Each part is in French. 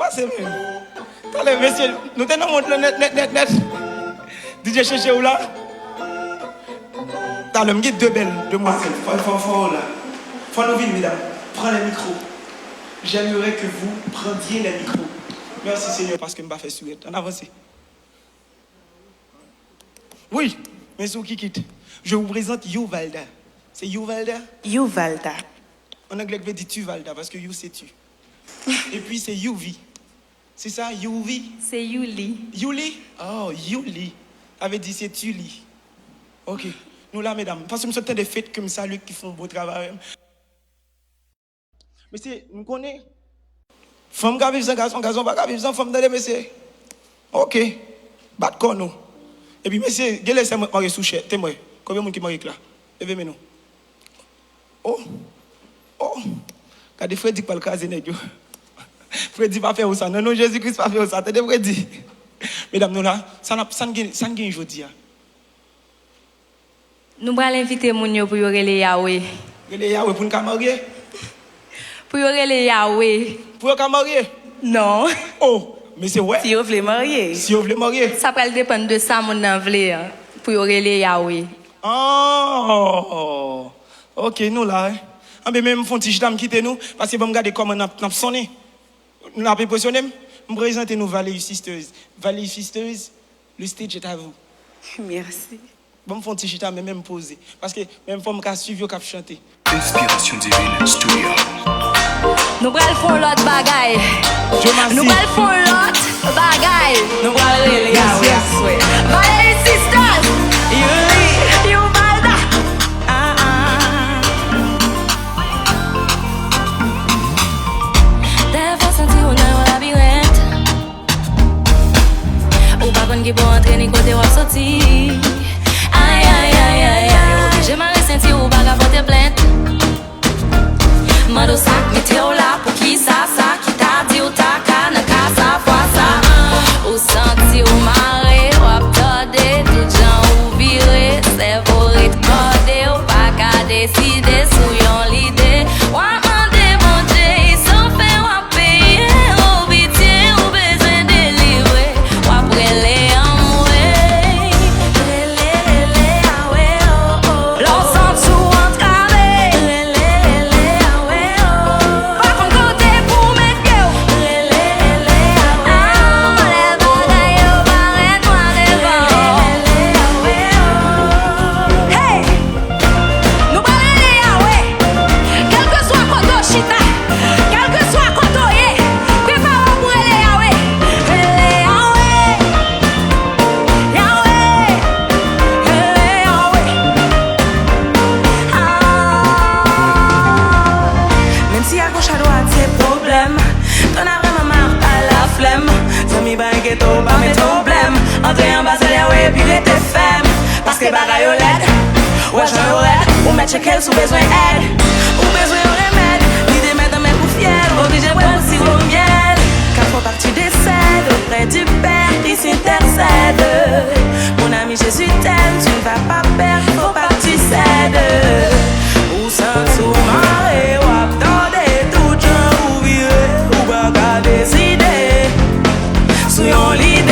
Passez même. Allez, messieurs, nous tenons montre net. DJ Chéché ou là? T'as le guide de belle, de moi. Faut là. Faut nous vivre, mesdames. Prends le micro. J'aimerais que vous prendiez le micro. Merci Seigneur parce que je ne vais pas faire sourire. On avance. Oui, mais c'est qui quitte. Je vous présente Youvalda. C'est Youvalda? Youvalda. En anglais, je vais dire Tuvalda parce que You c'est tu. Et puis c'est Youvi. C'est ça, Youvi? C'est Yuli. Yuli? Oh, Yuli. Avait dit c'est Tuli. Ok. Nous là, mesdames, parce que nous sommes des fêtes comme ça, lui qui font beau travail. Mais c'est, nous connaissons. Femme qui vivent sans garçon pas vivre sans femme dans les messieurs. Ok. Bat con nous. Et puis, monsieur, quel c'est marié sous cher? T'es moi. Combien de monde qui marié là? Levez-moi nous. Oh. Quand Freddy parle de nègre. Freddy va faire ça. Non, Jésus-Christ va faire ça. Attendez, Freddy. Mesdames, nous là, ça n'a pas aujourd'hui. Nous allons inviter Mounio pour y aller Yahweh. Les Yahweh pour nous marier? Pour y aller Yahweh. Pour nous marier? Non. Oh, mais c'est ouais. Si vous voulez marier. Si vous voulez marier. Ça peut dépendre de ça, mon envelé. Pour y aller Yahweh. Oh. Ok, nous là. Ah, mais même font petit dame quitter nous. Parce que vous regardez comment nous avons sonné. Nous avons impressionné. Nous présentez nous Valley Sisters. Valley Sisters, le stage est à vous. Merci. Bon, me font petit chita, mais même poser. Parce que même faut me suivre au chanter. Inspiration Divine Studio. Nous allons faire l'autre bagaille. Nous allons faire l'autre bagaille. Nous allons aller Yahweh. Valley Sisters. Youvalda. Des fois senti on a un labyrinthe. Ou pas qu'on qui peut entrer ni côté ou sortir. J'ai mal ressenti ou baga porter plainte. Mando sac, mettez-vous là pour qui ça, qui t'a dit ou ta canne, casa, fois ça. Ou senti ou maré, ou abdordé, tout gens ou viré. C'est pour recorder ou pas qu'à décider sous yon l'idée. Ou amender mon Dieu, sans faire ou payer, ou pitié, ou besoin délivrer. Ou après les checker sous besoin d'aide ou besoin de remède. L'idée met dans mes poufières, obligé de prendre aussi au miel. Quand faut partir décède auprès du Père qui s'intercède. Mon ami Jésus t'aime, tu ne vas pas perdre, faut pas que tu cèdes. Ou sans tout marrer, ou attendez tout gens ou virer, ou pas qu'à décider. Soyons l'idée.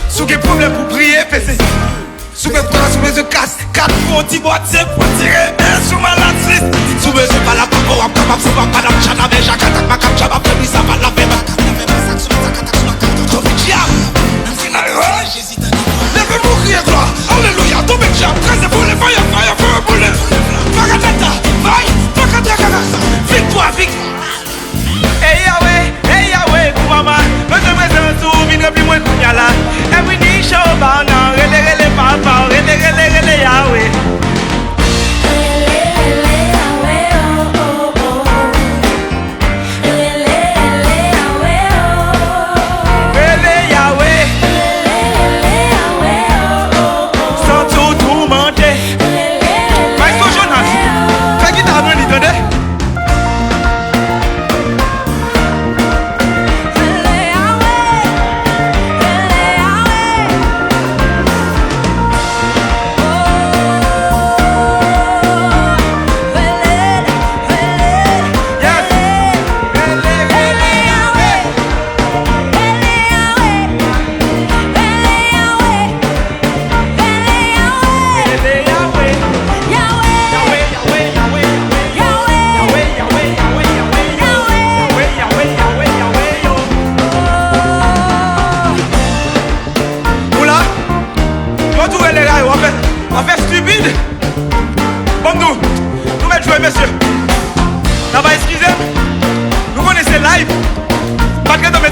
Sous quel problème pour prier, fais-c'est. Sous quel problème, sous mes yeux casse. 4 petits boîtiers pour tirer un sous ma latrice. Sous mes yeux, pas la papa, ou capable, sous ma madame, chana, mais j'attaque ma cap, j'avais prévu ça, va la paix, ma cap, n'avait pas ça, sous ma attaque, sous ma cap, tout le diable. Levez-vous, criez gloire, alléluia, tout le diable, 13 boulets, fire, feu, boulet. Pagatata, vaille, pagatata, victoire, victoire. Hey Yahweh, Koumama, me te présente tout, vine plus moins qu'on y a là. Every day show, bah non, rele papa, rele Yahweh.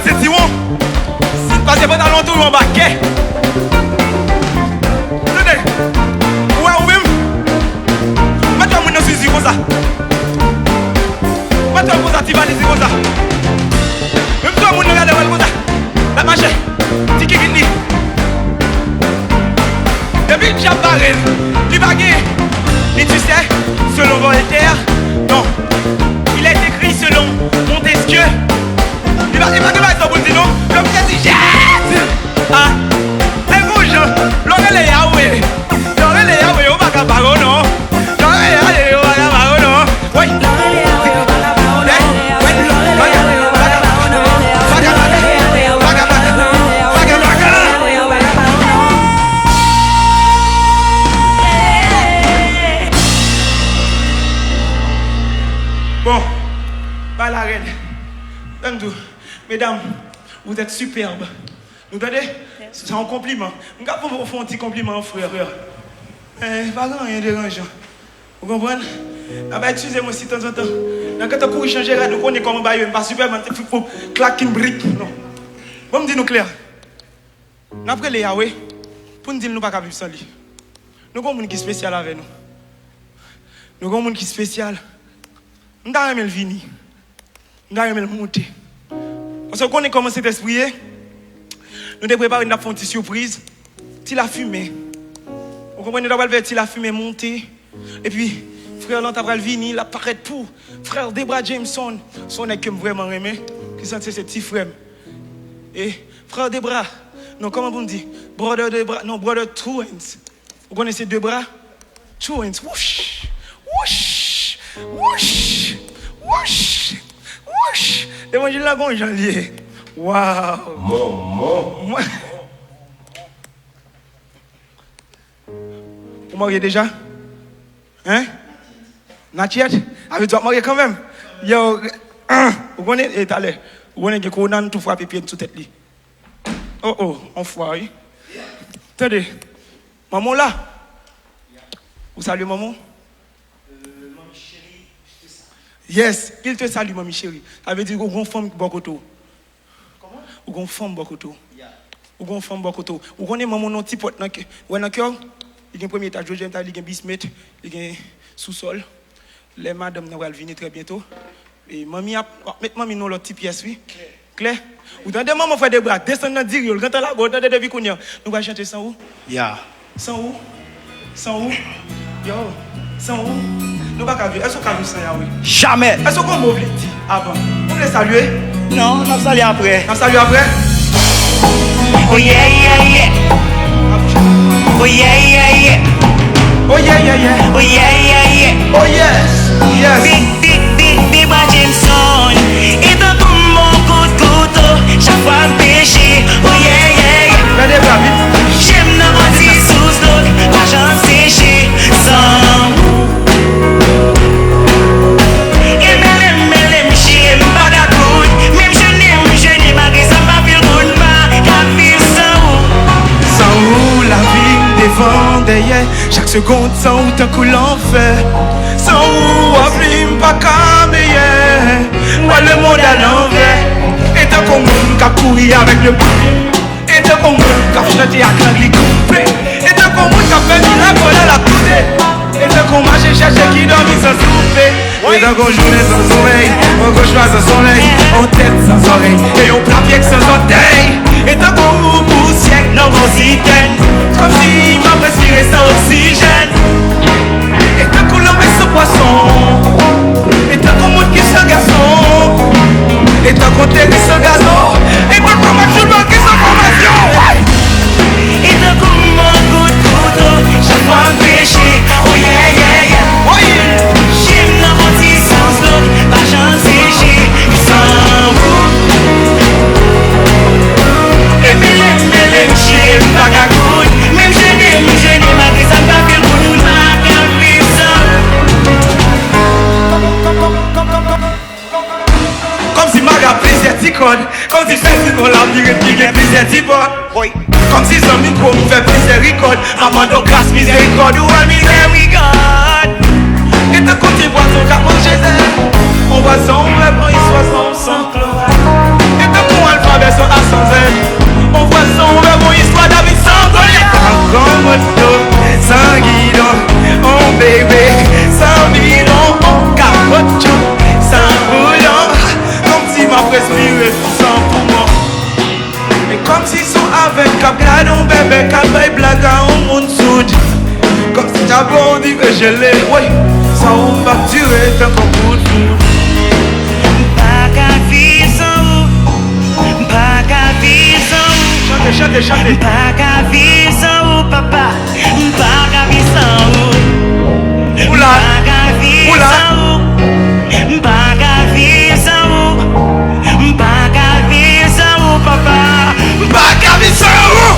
c'est Tiron. Si tu passes pas dans l'entour, on va quai. Tenez. Ouais, ou même. Maintenant, on est sur comme ça. Maintenant, on va tirer comme ça. Même toi, on regarde comme ça. La marche. Tiki Kini. Depuis Jabarel, il va gagner. Et tu sais, selon Voltaire, non. Il est écrit selon Montesquieu. Il va gagner son bout non. Le président. Ah. Les rouges. L'on est Yahweh. L'on est Yahweh. On va gagner baron, non. L'on est Yahweh. On va gagner baron, non. Oui. Bon, pas la reine. Mesdames, vous êtes superbes. Vous entendez? C'est un compliment. Je vais vous faire un petit compliment, frère. Pas rien de dérangeant. Vous comprenez? Excusez-moi si de temps en temps. Quand on changer, nous connaissons comment on pas superbe, il faut claquer une brique. Non. Vous me dites nous clair. Après les Yahweh, pour nous dire nous ne pouvons pas vivre sans lui. Nous avons un monde qui est spécial avec nous. Nous avons un monde qui est spécial. Nous avons le vini. Nous avons le monter. Parce qu'on connaît comment cet esprit est. Nous devons préparer une petite surprise. Si la fumée. Vous comprenez, nous avons si la fumée monter. Et puis, frère Lantabral Vini, il apparaît pour frère Debra Jameson. Son est que vraiment aimé. Qui sentait ce petit frère. Et frère Debra. Non, comment vous me dites? Brother Debra. Non, brother Twins. Vous connaissez deux bras? Twins. Whoosh. Whoosh. Whoosh. Whoosh. Whoosh. Et moi, je l'ai bon janvier. Waouh. Maman. Vous mariez déjà? Hein? Natiette? Avec toi, marié quand même? Yo, vous connaissez, et allez, vous connaissez que Conan tout frappe pied sous tête. Oh, on foire, oui. Attendez, maman là? Vous saluez maman? Mamie chérie, je te salue. Yes, il te salue, mamie chérie. Ça veut dire que vous avez une femme Bokoto. Comment? Vous avez une femme Bokoto. Yeah. Vous avez une femme Bokoto. Vous connaissez maman non petit pote, ouais, dans cœur? Il y a un premier étage, deuxième étage, il y a un bismet, il y a un sous-sol. Les madames vont venir très bientôt. Et mamie a mettre mamie dans l'autre petite pièce, oui. Claire. Vous entendez maman faire des bras, descendre dans le quand la go, entendez depuis qu'on y a. Nous allons chanter sans où? Yeah. Sans où? Sans où? Yo, sans où? Nous pas vu. Est-ce qu'on a vu sans Yahweh? Jamais. Est-ce qu'on m'a oublié avant? Vous voulez saluer? Non, on va saluer après. On salue après? Oh yeah, yeah, yeah. Oh yeah, yeah, yeah. Oh yeah, yeah, yeah. Oh yeah, yeah, yeah. Oh yes, yes. Big Jameson. Et dans tout mon coup de couteau, chaque fois péché. Oh yeah, yeah, yeah. Regardez bien vite. J'aime dans mon petit sous-stock, l'argent séché, sans. Et m'aime, j'aime pas d'accord. Même je n'aime pas que ça m'a fait le monde, la vie sans. Sans où la vie devant derrière. Chaque seconde sans où t'as coulé en fait. Sans où avenir pas camélier. Moi le monde à l'envers. Et tant qu'on monde qui a couru avec le bouquet. Et tant qu'on monde qui a chanté avec l'anglais coupé. Et tant qu'on monde qui a fait du rap à la coudée. Et tant qu'on marche chercher qui dormit sans souper. Et tant qu'on journée sans sommeil. On gauche sans soleil. On tête sans oreille. Et on plapier sans orteil. Et tant qu'on roule pour siècle dans mon citerne. Comme si m'a respiré sans oxygène. Et tant qu'on l'homme est ce poisson. Et tant qu'on monte qui ce garçon. Et tant qu'on terre ce gazon. Et tant qu'on marche le banc qui ce formation. Et tant qu'on mon coup de couteau, chaque fois péché. Oh yeah, yeah, yeah. Oh yeah. J'aime dans mon petit sous-stock, l'argent séché, sans vous. Et m'aime, j'aime pas qu'à coudre. Même je n'aime pas que ça m'a fait le coup de ma vie sans. Comme si ma gars plusieurs petits codes. Comme si fait du la vie qui gagne plusieurs petits potes. Comme si son micro me fait miséricorde. Maman donc grâce miséricorde. Ou un miséricorde. Et tant qu'on t'y voit ton cap manger. On voit son rêve, il soit sans chloride. Et tant qu'on alphabet. sans elle. On voit son verre, mon histoire d'avis sans Goliath. Encore moto, sans guidon, oh bébé, sans bidon, oh capote, sans bouillon. Comme si ma respiré sans poumon. Et comme si son avec cap gadon bébé, cap blague à un monde soud. Comme si j'avais dit que je l'ai, oui, sans ou pas tuer tant qu'on coup de fou. Pas qu'à vivre sans vous, pas qu'à vivre sans vous. Chantez. Pas qu'à vivre sans vous, papa. Pas qu'à vivre sans vous. Oula. Pas qu'à vivre Oula. sans vous. Pas qu'à vivre sans vous. Pas qu'à vivre sans vous, papa. Pas qu'à vivre sans vous.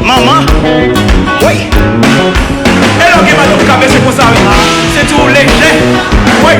Maman, oui. Et là, c'est pour ça, c'est tout léger. Oui.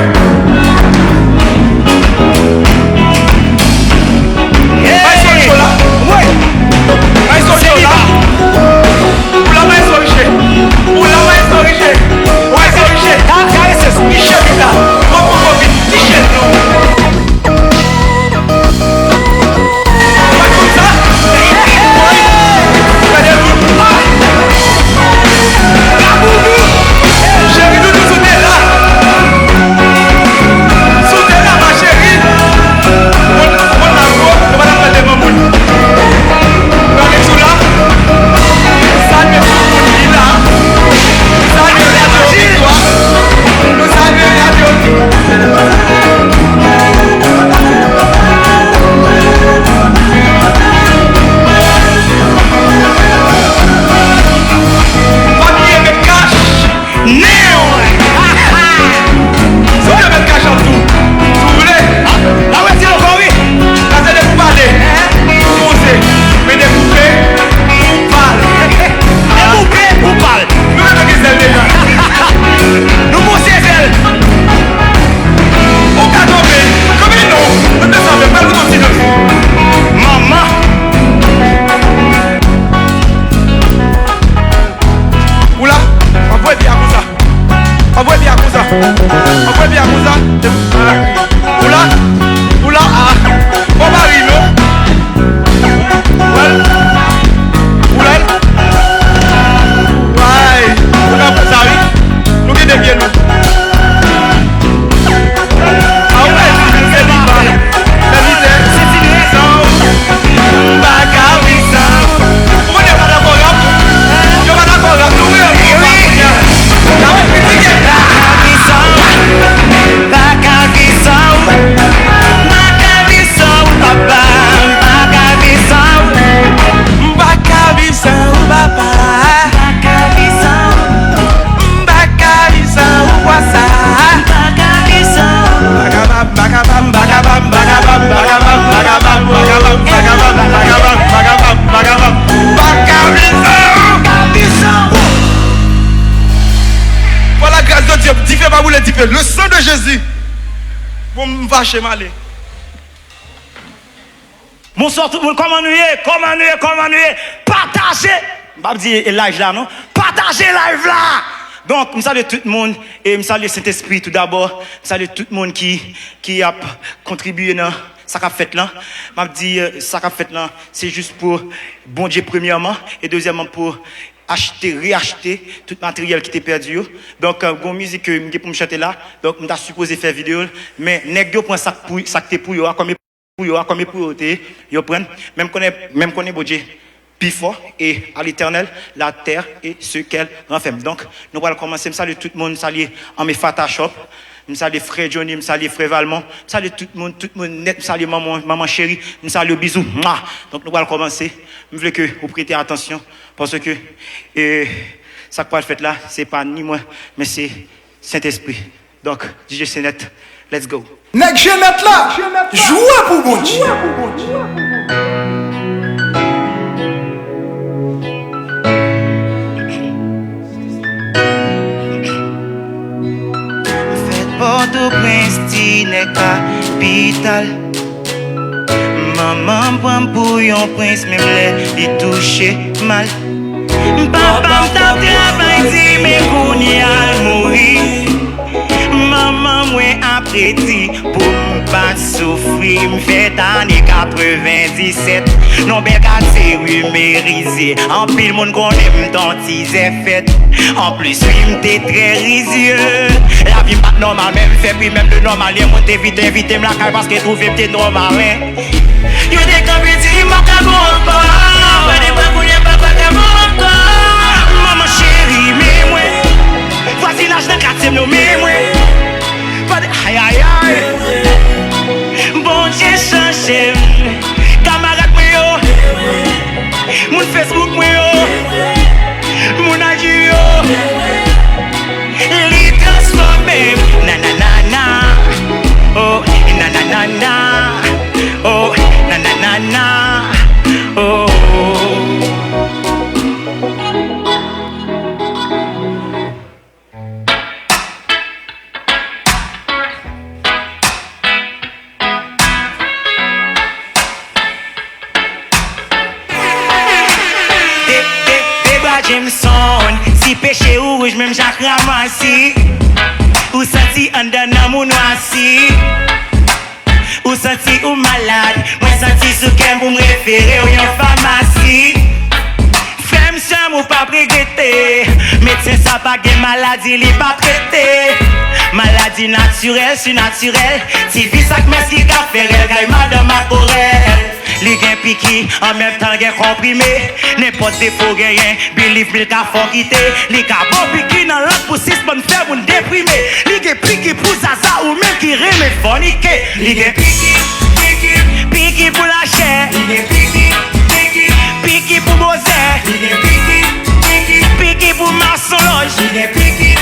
Le sang de Jésus pour me vacher malé. Bonsoir tout le monde, comment nous y partagez, je vais dire live là, non? Partagez live là! Donc, je salue tout le monde et je salue Saint-Esprit tout d'abord. Je salue tout le monde qui a contribué dans ça qu'a fait là. Je dis ça qu'a fait là, c'est juste pour bon Dieu premièrement et deuxièmement pour acheter, réacheter tout le matériel qui était perdu. Donc, une musique que je pour me chanter là, donc je suis supposé faire vidéo, mais nèg yo prend ça pour yo comme pour yo yo prennent même connaît bon Dieu plus fort et à l'éternel la terre et ce qu'elle renferme. Donc, nous allons commencer, je salue tout le monde, saluer en mes Photoshop. Je salue frère Johnny, je salue frère Valmont, je salue tout le monde net, je salue maman chérie, je salue bisous. Donc nous allons commencer. Je veux que vous prêtez attention parce que ça que je fais là, c'est pas ni moi, mais c'est Saint-Esprit. Donc DJ Senet, let's go. Nèg Jeannette là, jouez pour bon Dieu. Port-au-Prince, n'est capital. Maman prend pour un prince, même les touché mal. Papa t'a travaillé, mais qu'on y a mourir. Maman, moi, après dit, pour ne pas souffrir, m'fait année 97. Non, ben, quand c'est rumérisé, en pile, mon connaît m'dentise fait. En plus, oui, m'était très risieux. La vie pas normale, même fait, puis même le normal, il monte vite, invite m'la caille parce que trouver m'était normal. Yo des compétitions, m'a qu'à bon encore. Pas des pas qu'on y a pas qu'à bon encore. Maman chérie, mais moi, voisinage de quartier, nous, mais moi. Aïe aïe aïe. Bon Dieu changé. Camarade moi yo. Mon Facebook moi yo. Mon agi yo. Li transformé. Na na na na. Oh na na na na. Oh na na na na. Oh. Si péché ou rouge, même Jacques ramassi. Ou senti en dedans mon noissi. Ou senti ou malade. Moi senti sous qu'elle pour me référer ou yon pharmacie. Femme somme ou pas regretter. Médecin ça pas de maladie, li pas traité. Maladie naturelle, surnaturelle. Si vie ça que merci qu'a fait, elle gagne madame ma corelle. Li gen piqui, en même temps gen comprimé. N'importe défaut gen rien, believe me ka fon quitter. Li ka bon piqui dans l'autre pour 6 bonnes faire moun déprimé. Li gen piqui pour zaza ou même qui reme forniquer. Li gen piqui pour la chair. Li gen piqui pour bozer. Li gen piqui pour maçon loge. Li gen piqui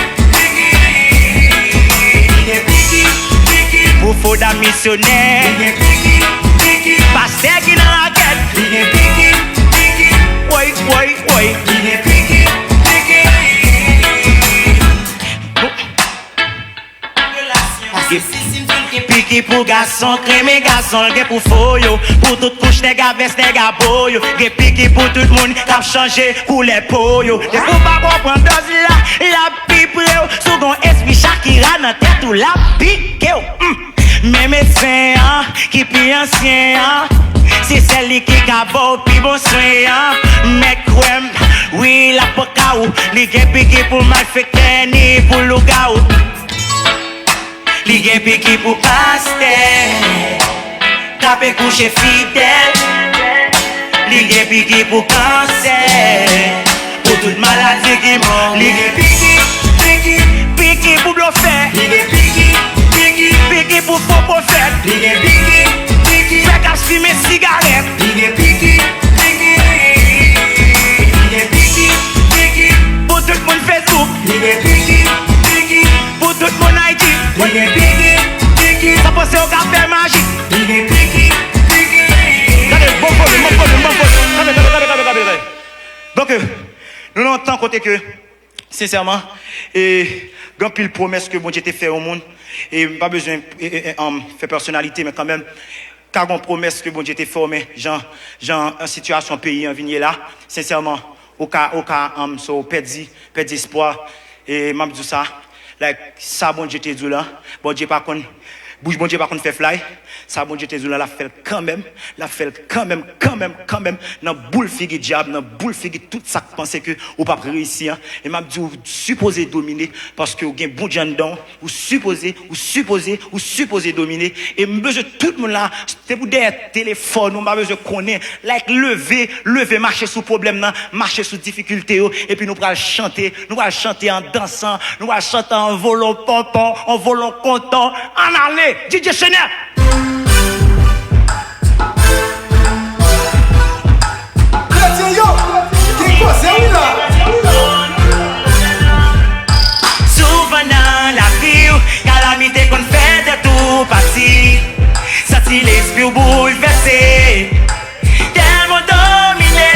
pour faux d'un missionnaire. Li gen pasteur qui dans la guette. Oi, oi, oi. Piqui pour garçon, crème garçon, pour foyo. Pour toute couche, des gars, veste, des gars, boyo. Piqui pour tout le monde, qui a changé pour les poyo. Et pour pas comprendre là, la pipe, second esprit, Shakira, dans tête ou la pique. Mes médecins qui plus anciens, c'est celle qui a beau puis bon soin. Mais crème, oui la pocaou, li gen piqué pour mal fait ni pour le gaou. Li gen piqué pour pasteur, capé coucher fidèle. Li gen piqué pour cancer, pour toute maladie qui mort. Li gen piqué pour bluffer. Li gen piqué pour faux prophète. Li gen piqué fait qu'à fumer cigarette. Li gen piqué pour tout le monde Facebook. Li gen piqué pour tout le monde ID. Li gen piqué ça passe au café magique. Li gen piqué regardez, bon volume. Donc nous l'entendons côté que sincèrement et grand pile promesse que bon Dieu t'a fait au monde. Et pas besoin de faire personnalité, mais quand même, car on promesse que bon Dieu t'est formé, genre, en situation pays, en vigné là, sincèrement, au cas, so, perdu espoir, et m'a dit ça, like, ça bon Dieu t'est dit là, bon Dieu par contre, Bouche bon Dieu par contre fait fly. Ça bon Dieu Tézoula l'a fait quand même. L'a fait quand même. Dans boule figue diable, dans boule figue tout ça que pensez que ou pas réussir. Et m'a dit ou supposé dominer parce que ou gain bon Dieu dedans. Ou supposé dominer. Et besoin tout le monde là, c'est pour des téléphones, on m'a besoin connaître. Like lever, marcher sous problème là, marcher sous difficulté et puis nous allons chanter en dansant, nous allons chanter en volant pompon, en volant content, en aller, DJ Chanel. Souvent dans la vie, calamité qu'on fait de tout parti, ça t'y l'esprit bouleversé, tellement dominé,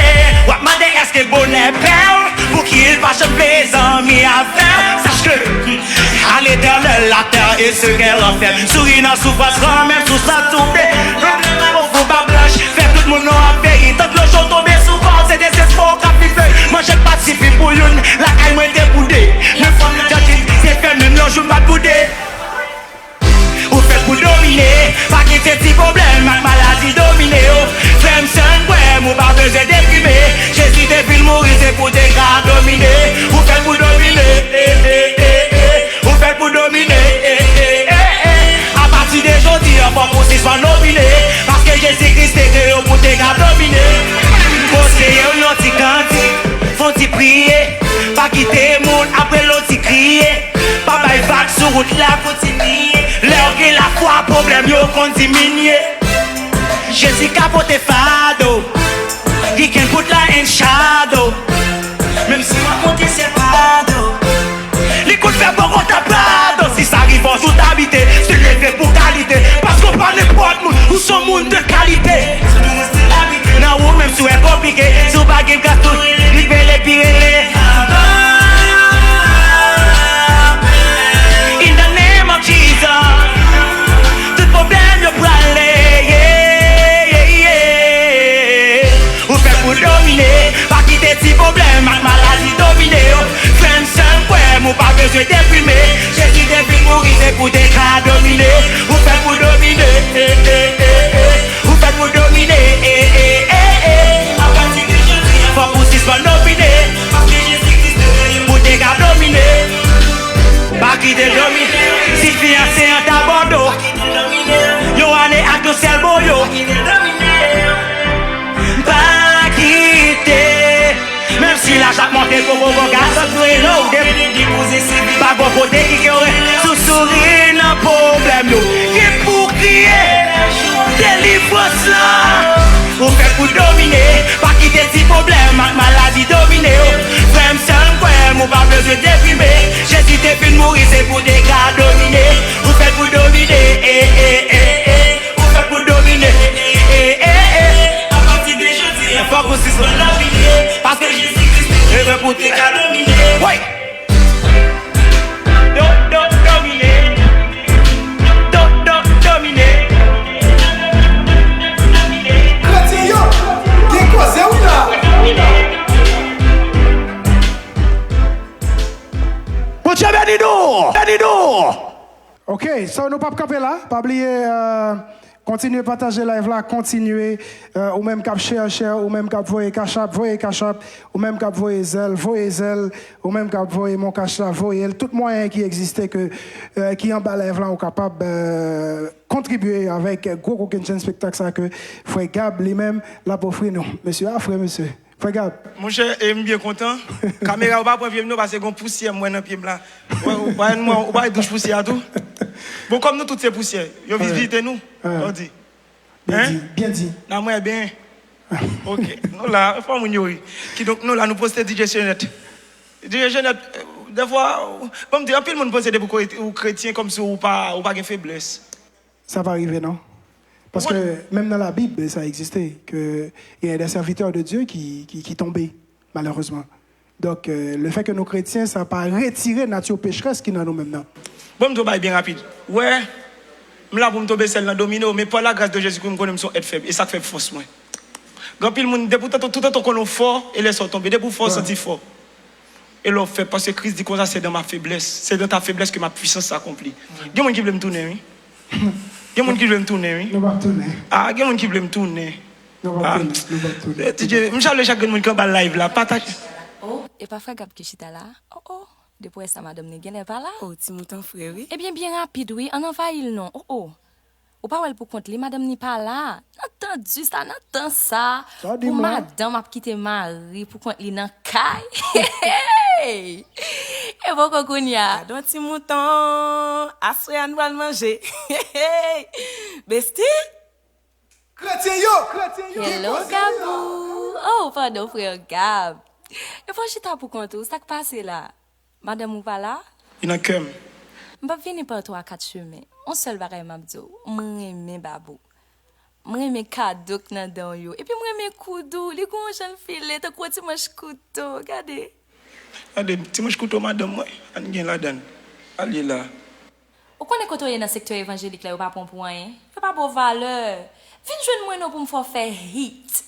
ou demandé est-ce que bonheur perd, pour qu'il va changer les amis à faire, sache que, à l'éternel la terre et ce qu'elle en fait, souris dans souffrance quand même sous sa tombée, problème au fou pas blanche, fait tout le monde en pays, tant que le jour tombé souvent, c'est des espoirs qui fait, moi j'ai pas de siffler pour une, la caille m'a été boudée, le fond de jardin, c'est fait même le jour m'a boudé. Ou fait pour dominer, pas qu'il y ait des problèmes, ma maladie dominée. Femme sans poème, ou pas besoin déprimer. Jésus depuis le mourir, c'est pour des gars dominer. Ou fait pour dominer, ou fait pour dominer. À partir d'aujourd'hui, on va pour soit nominé. Parce que Jésus-Christ est créé pour des gars dominer. Conseiller ou l'autre cantique, faut-il prier. Pas quitter le monde, après l'autre crier. Pas bail vague sur route, la continue. L'heure que la foi, problème yo qu'on diminue. Jésus capote fado, he can put light in shadow. Même si ma monte c'est fado, l'écoute fait bon qu'on t'appado. Si ça arrive en sous t'habiter, c'est levé pour qualité. Parce qu'on parle n'importe où, ou son monde de qualité. Non ou même si c'est compliqué, si on pas game gaston, libère les pirelés. In the name of Jesus, tout problème yo pralé, ou fait pour dominer, pas quitter ti problème, maladie dominée. Femme sans poème, ou pas besoin déprimer. Jésus depuis mourir, c'est pour des cas dominés. Ou fait pour dominer, ou fait pour dominer. À partir de aujourd'hui, faut pour 6 fois nominé, parce que Jésus-Christ pour des cas dominés. Pas quitter dominer, si fiancé en tabardo, yo allez à ton cerveau yo. Pas quitter, même si la chaque montée pour mon gars, ça doit être là. Pas bon côté qui aurait sous sourire dans problème yo. Qui pour crier, délivrance là. Ou fait pour dominer, pas quitter si problème, maladie dominée. Frère sans poème, ou pas besoin de déprimer. Jésus depuis de mourir, c'est pour des gars dominés. Ou fait pour dominer, ou fait pour dominer, à partir de jeudi, il faut qu'on s'y soit dominer. Parce que Jésus-Christ est fait pour des gars dominés. Ouais. Dominer. Dominer. Ok, so nous pas camper là, pas oublier continuer à partager live là, continuer ou même cap chercher, ou même cap voyer cachap, ou même cap voyer zèle, ou même cap voyer mon cachap, voyer tout moyen qui existait que qui en bas live là on capable contribuer avec gros coquin spectacle ça que frère Gab lui-même là pour offrir nous. Monsieur, frère monsieur. Frère Gab. Mon cher, je suis bien content. Caméra, on va prendre nous parce que j'ai poussière moi dans pied là. On va douche poussière tout. Bon comme nous toutes ces poussières, yo visitez nous. On dit. Bien dit. Non moi bien. OK. Nous là, faut mon yori. Qui donc nous là nous poster DJ Chenet. DJ Chenet des fois comme dire pile monde poster pour chrétien comme si ou pas de faiblesse. Ça va arriver non? Parce que même dans la Bible, ça existait, qu'il y a des serviteurs de Dieu qui tombaient, malheureusement. Donc, le fait que nos chrétiens, ça n'a pas retiré la nature pécheresse qui est dans nous maintenant. Bon, je vais bien rapide. Ouais, je suis là pour me tomber celle dans domino, mais par la grâce de Jésus, je connais son être faible. Et ça fait force, moi. Quand il monde, tout le temps qu'on est fort, et laisse tomber. Depuis fort, sentir fort. Et l'on fait, parce que Christ dit que c'est dans ma faiblesse. C'est dans ta faiblesse que ma puissance s'accomplit. Il y a des gens qui veulent me tourner, oui. Il y a des gens qui veulent me tourner, oui. Nous va tourner. Ah, il y a des gens qui veulent me tourner. Nous va tourner. Nous va tourner. DJ, je chaque monde qui va live là, partage. Oh, et parfois Gab Kishita là. Oh oh, depuis ça madame n'est pas là. Oh, ti mouton frère, oui. Eh bien bien rapide oui, on envahit le non. Oh oh. Ou pas elle pour compte les madame n'est pas là. Entendu ça, n'entend ça. Ça dit Pour moi. madame a quitté mari pour compte li nan kay. Et vous kokonya. Don ti mouton, aswe an va manger. Bestie? Chrétien yo! Hello Gabou. Oh, pardon frère Gab. Et faut chita pour compte ça qui passe là. Madame ou pas là? Il y a que M'pa venir par toi à quatre chemins. On seul bagay m'abdo. M'aime babou. M'aime cadeau nan dan yo. Et puis m'aime koudou. Li gon jeune filet, ta quoi ti mange couteau. Regardez. Allez, si moi je couteau madame, moi, on vient là-dedans. Allez là. Ou connaît quand on est dans le secteur évangélique là, ou pas pour rien. Fait pas beau valeur. Viens joindre moi non pour me faire hit.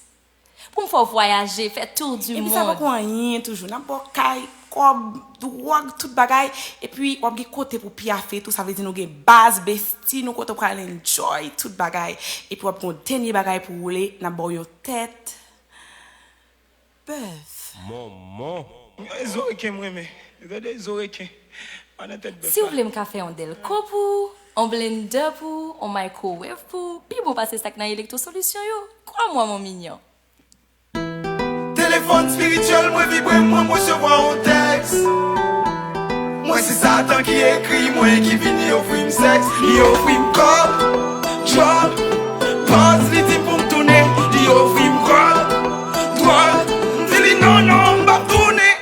Pour me faire voyager, faire tour du Et monde. puis ça va pour rien toujours. N'importe quel comme drogue, tout bagaille. Et puis on a des côtés pour piaffer, tout ça veut dire nous avons base bestie, nous côté pour aller enjoy tout bagaille. Et puis on a un dernier bagaille pour rouler, n'a pas une tête. Bœuf. Les oreilles, moi, mais. Les oreilles, on a tête de Si vous voulez me faire un delco pour, un blender pour, un microwave pour, puis bon passer ça dans l'électrosolution yo. Crois-moi mon mignon. Téléphone spirituel, moi vibre, moi recevoir un texte. Moi c'est Satan qui écrit, moi qui vient offrir sexe. Il offre corps, job, passe, il dit pour me tourner. Il offre corps, droit, il dit non, pas tourner.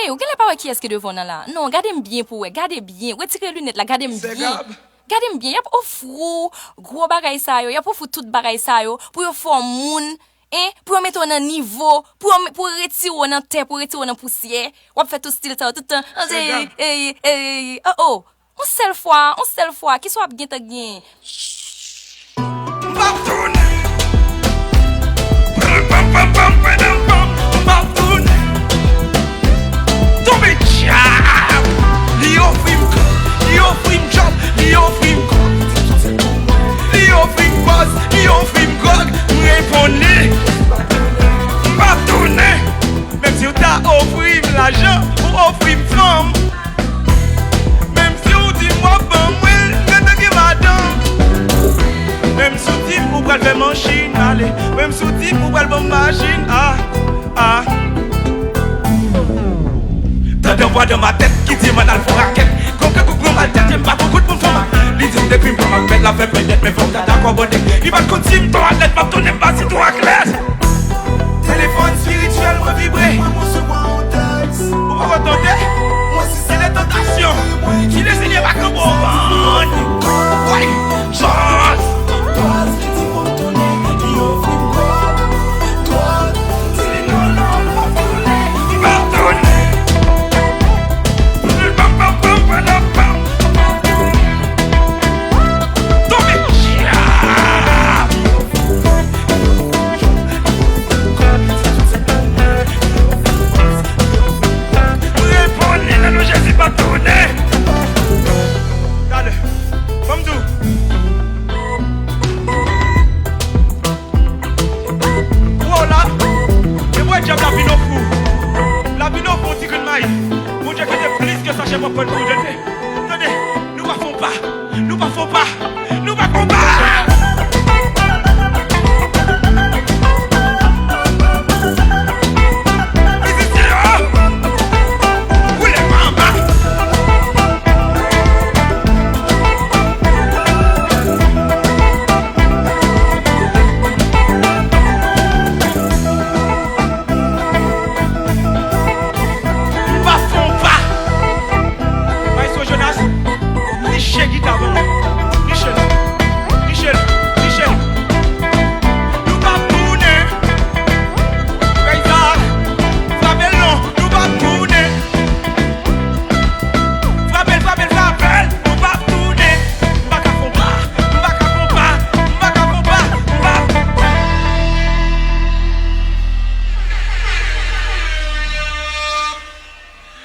Eh, ou quelle pas qui est-ce que devant là? Non, gardez bien pour gardez bien. Retirez lunettes là, gardez C'est bien. Gab. Gardez bien, y a pas fou gros bagay ça yo, y a pas fou tout bagay ça yo pour yo faire moun. Pour mettre on un niveau, pour retirer dans terre, pour retirer dans poussière, on fait tout style ça tout le temps. Oh, on seule fois, qui soit bien ta gain. Pas tourner. Pas tourner. Tomber diable. Li offre job, li offre corps. Li offre boss, li offre grog, répondez. Pas tourner. Même si vous t'a offert l'argent, ou offrir femme. Même si vous dites moi bon, je te give madame. Même si vous dites pour faire machine, allez. Même si vous dites pour faire machine, ah. T'as des voix dans ma tête qui dit man al faut raquette. Comme que coucou mal tête, j'aime pas beaucoup de femme. Les îles de crime pour ma bête, la fait peut-être, mais faut que t'as d'accord bonnet. Il va te continuer, ton athlète va tourner pas si toi classe. Téléphone spirituel, moi vibrer. Moi se voit en texte. Vous m'entendez? Moi si c'est les tentations. Qui les signes pas comme bon. Ouais, chance.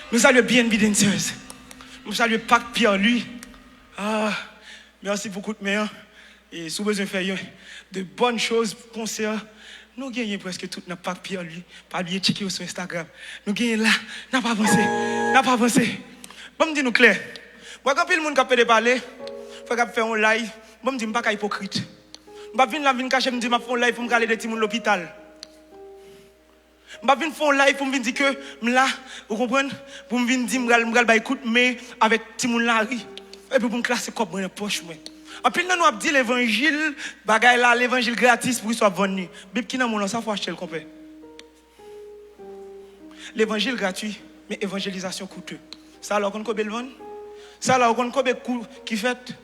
Nous saluons bien Evidenceuse. Nous saluons Pâques Pierre lui. Merci pour le meilleur. Et si vous besoin de faire de bonnes choses, concert, nous gagnons presque tout notre papier, pas oublier checker sur Instagram. Nous gagnons là, n'a pas avancé. Bon, me dis nous clair. Moi, quand le monde qui peut parler, faut faire un live. Bon, me dis pas hypocrite. Je vais venir cacher, me dire je fais un live pour me aller de petits monde l'hôpital. Je vais venir faire un live pour me dire que là, vous comprenez, pour me dire je vais écouter mais avec petit monde là, et puis pour me classer comme dans la poche. En plus, nous avons dit l'évangile, bagaille là, l'évangile gratis pour qu'il soit venu. Bible qui n'a mon nom, ça faut acheter le complet. L'évangile gratuit, mais évangélisation coûteuse. Ça alors qu'on peut le vendre. Ça alors qu'on peut coup qui fait.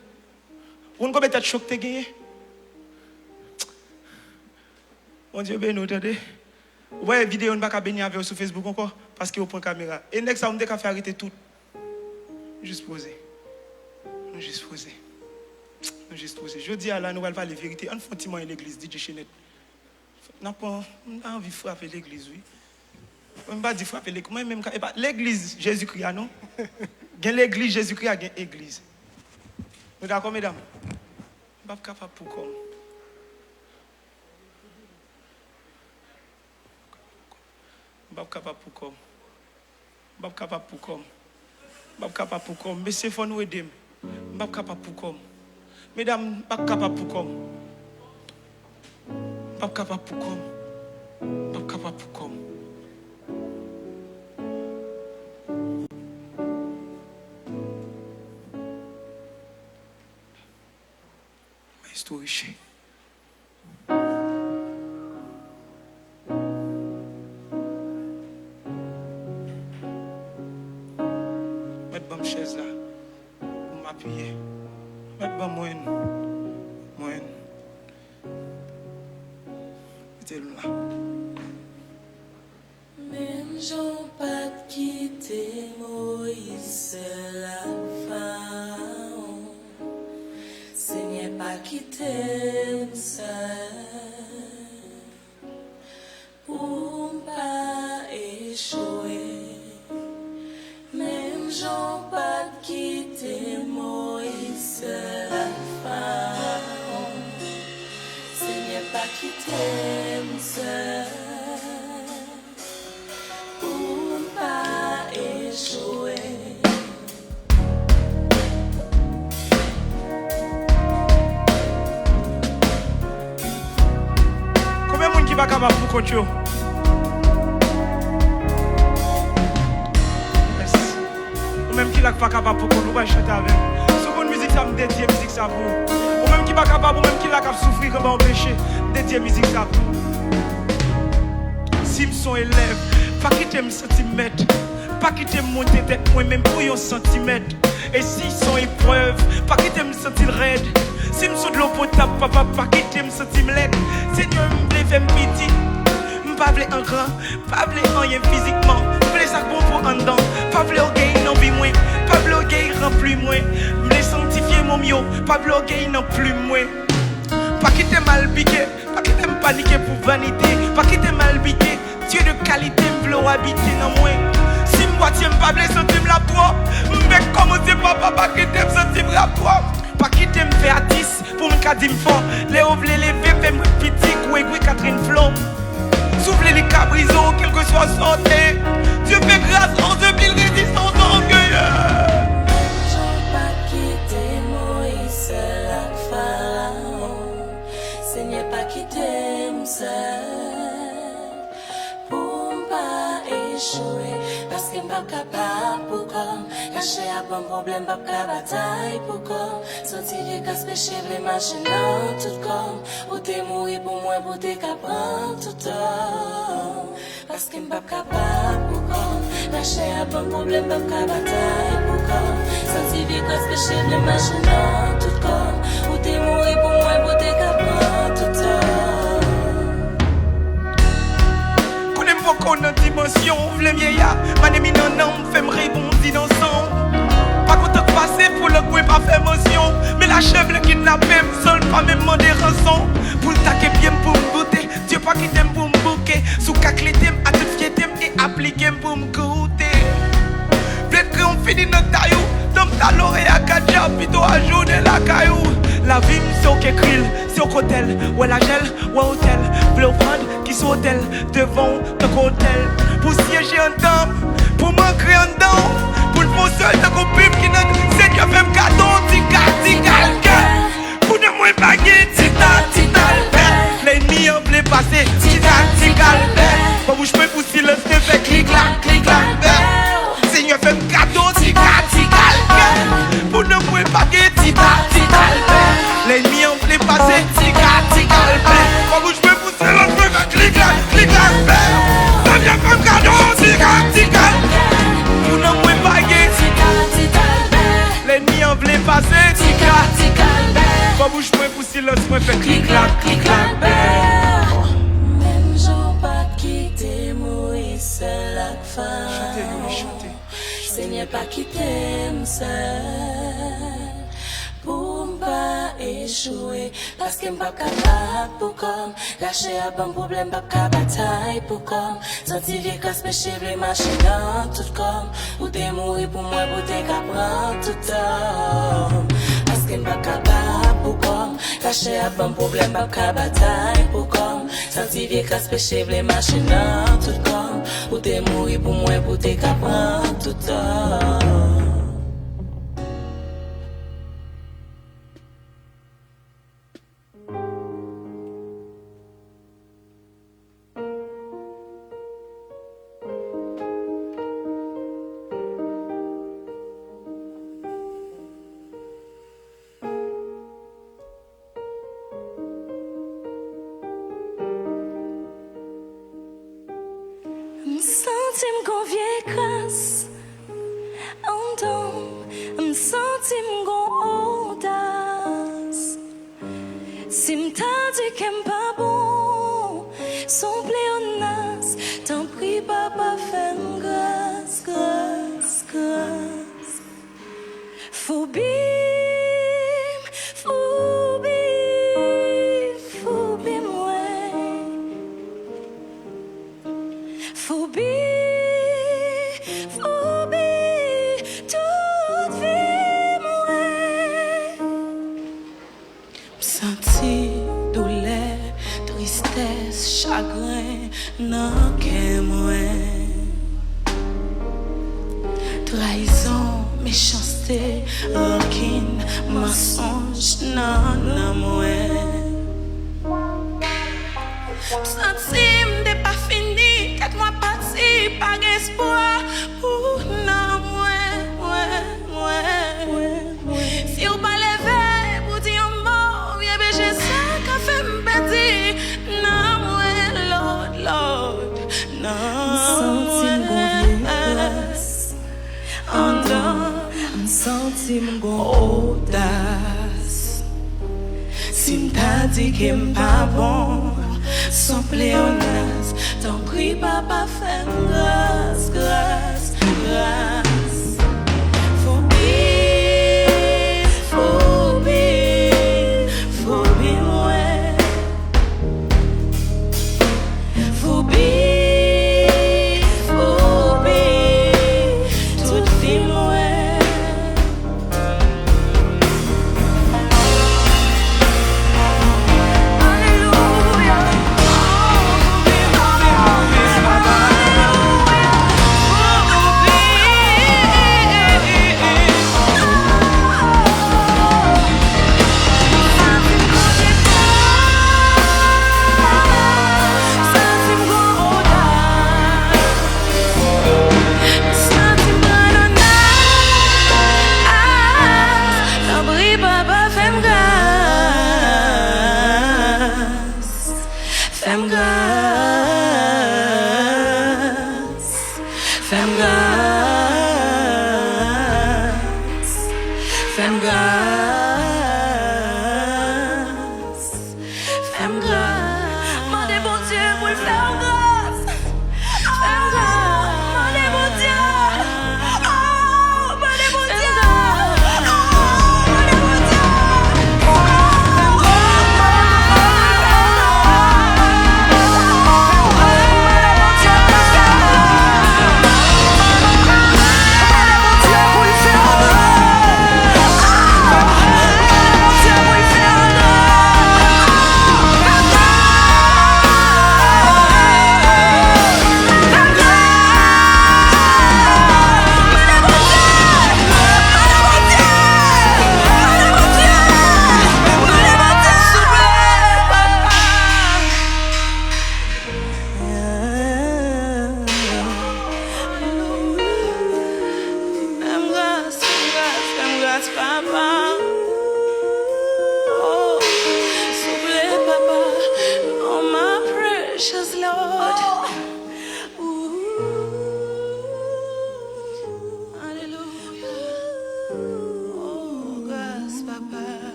On peut peut-être choc te gagner. Mon Dieu, ben nous attendez. Vous voyez vidéo on va pas bénir avec sur Facebook encore parce qu'il y a une caméra. Et next ça on peut faire arrêter tout. Juste poser. Juste poser. Je dis à la nouvelle pas les vérités. On fait un petit moment à l'église, DJ Chenette. On pas envie de frapper l'église, oui. On ne va pas dire frapper l'église. Moi-même, l'église Jésus-Christ, non? L'église Jésus-Christ a une église. Vous d'accord, mesdames? Je ne suis pas capable pour comme. Je ne suis pas capable pour comme. Je ne suis pas capable pour comme. Je ne suis pas capable pour comme. Monsieur, il faut nous aider. Je ne suis pas capable pour comme. Mesdames, je ne suis pas capable pour comme. Je ne suis pas capable pour comme. Je ne suis pas capable pour comme. C'est tout riche. Mettre bonne chaise là pour m'appuyer. Mettre bonne moyenne. Mettez-le là. Même Jean pas quitté Moïse la fin. Seigneur pas quitté seul pour pas échouer. Même Jean pas quitté Moïse la fin. Seigneur pas quitté seul pour pas échouer. Combien de monde qui va capable pour continuer? Merci. Ou même qui n'est pas capable pour qu'on nous chanter avec. Si vous musique, ça me dédie musique ça pour. Ou même qui n'est pas capable, ou même qui n'est pas capable de souffrir comme un péché, dédier musique ça pour. Si je suis élève, pas quitter me centimètre, pas quitter monter tête moi-même pour un centimètre. Et si sont épreuves, pas quitter me sentir raide. Si je suis de l'eau potable, papa, pas quitter me sentir laide. Seigneur, me fait pitié. Pas vle un grand, pas vle rien physiquement. Vle ça bon pour en dedans. Pas vle orgueil non plus moins. Pas vle orgueil rempli moins. Me sanctifier mon mio. Pas vle orgueil non plus moins. Pas quitter mal piqué. Pas quitter me paniquer pour vanité. Pas quitter mal piqué. Dieu de qualité me vle habiter dans moi. Si me boitier me pas vle sentir la poids. Me commencer papa pas quitter me sentir la poids. Pas quitter me faire à 10 pour me cadir fort. Les ovles lever fait me petit ou Catherine Flo. Soufflez les cabrisons, quel que soit santé. Dieu fait grâce en 2000 résistance orgueilleuse. Jean pas quitté Moïse la Pharaon. Seigneur pas quitté seul pour pas échouer. Parce que m'pas capable pour comme cacher à bon problème, pas qu'à bataille pour comme sortir du casse péché, les machines dans tout comme. Ou t'es mourir pour moi, pour t'es capable tout temps. Parce que m'pas capable pour comme cacher à bon problème, pas qu'à bataille pour comme sortir du casse péché, les machines dans tout comme. Ou t'es mourir pour moi, pour t'es capable tout temps. Qu'on a dimension, v'le vieillard, manemi nan nan, fait me rebondir dans son. Pas content de passer pour le coup pas fait émotion. Mais la chèvre le kidnappé, seul pas même demander rançon. Pour le taquer bien pour me goûter, Dieu pas qui t'aime pour me bouquer. Sous cac les thèmes, à te fier thème et appliquer pour me goûter. Bled crayon fini dans taillou. Dom taloré à 4 jours, plutôt à journée la caillou. La vie, c'est au qu'écrile, c'est au cotel. Ouais la gel, ouais hôtel. Bleu prendre qui sont hôtel. Devant ton hôtel. Pour siéger en temps, pour m'ancrer en dedans. Pour le bon seul, t'as compris qui n'a c'est que même cadeau, tical. Pour ne moins baguer, tital. L'ennemi en voulait passer, tical. Quand vous jouez pour silence, te fait clic-clac. Seigneur fait un cadeau, tical. Pour ne moins baguer, tical. L'ennemi en voulait passer, tical. Quand vous jouez pour silence, te fait clic-clac. Ça vient comme cadeau, tical. Pour ne moins baguer, l'ennemi en voulait passer, tical. Quand vous jouez pour silence, te fait clic-clac. Même j'en pas quitter mourir seul la femme. Seigneur pas quitter seul pour pas échouer parce que m'pas capable pour comme lâcher un bon problème pas capable bataille pour comme sentir les casses péché les machines dans tout comme ou t'es mourir pour moi pour t'es capable tout temps parce que m'pas capable pour comme lâcher un bon problème pas capable bataille pour comme sentir les casses péché les machines dans tout comme ou t'es mourir pour moi pour t'es capable tout temps. M'sentim gon vie crasse en don, m'sentim gon audace. Si m'ta dit qu'aime pas bon, son pléonas, t'en prie papa fais grâce. Phobie toute vie mouée. Senti douleur, tristesse, chagrin, non qu'est moins. Trahison, méchanceté, rancune, mensonge, non moins. Senti m'de pas fini, 4 mois parti, pas d'espoir. Non, si vous pas levé, vous dites un mot, bien j'ai ça qu'a fait m'bêter. Non, Lord, non. M'sentim gon audace. Si m'ta dit que m'pas bon, son pléonas, t'en prie papa fais grâce. Phobie mouais. Phobie, toute vie mouais. Fais-moi grâce. Fais-moi grâce. Mandez bon Dieu pour le faire grâce. Fais-moi grâce. Mandez bon Dieu. Oh, mandez bon Dieu. Oh, mandez bon Dieu.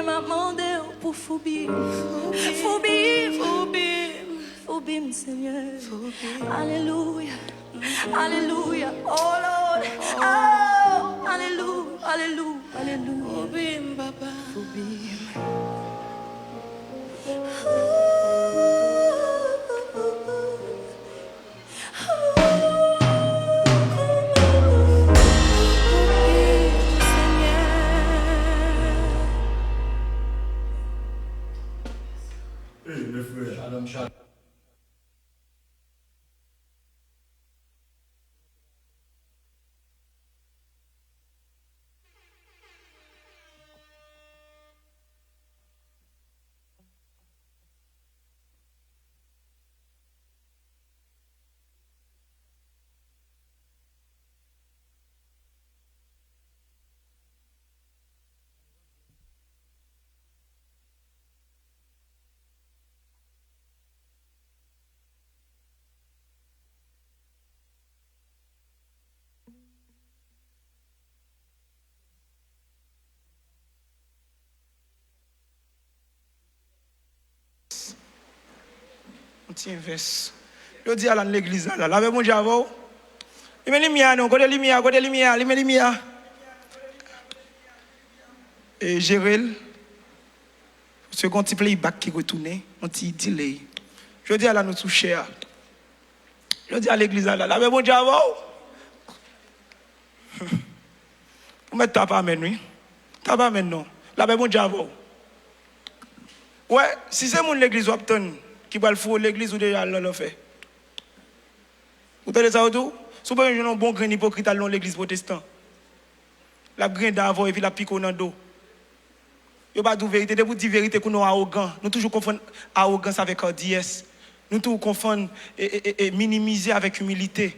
m'a demandé pour Foubim, Seigneur. Alléluia, Alléluia, oh Lord, oh, Alléluia, Alléluia, Alléluia. Foubim, papa. Foubim. Shalom, shalom. Tiens, verse. Je dis à l'église là, là, mon Dieu avant. Il met lumière, non, côté lumière, il met lumière. Et Gérald, ce qu'on petit playback qui retourne, on petit delay. Je dis à la nous toucher. Je dis à l'église là, mon Dieu avant. Vous mettez ta pas maintenant, ta pas maintenant. Là, mon Dieu avant. Ouais, si c'est mon l'église Wapton qui va le faire l'église ou déjà l'on fait. Vous entendez ça tout? Si vous avez un bon grain hypocrite dans l'église protestante, la grain d'avant et puis la pique au dos. Vous pas de vérité, de vous dire vérité que nous sommes arrogants. Nous toujours confondons arrogance avec hardiesse. Nous toujours confondons et minimiser avec humilité.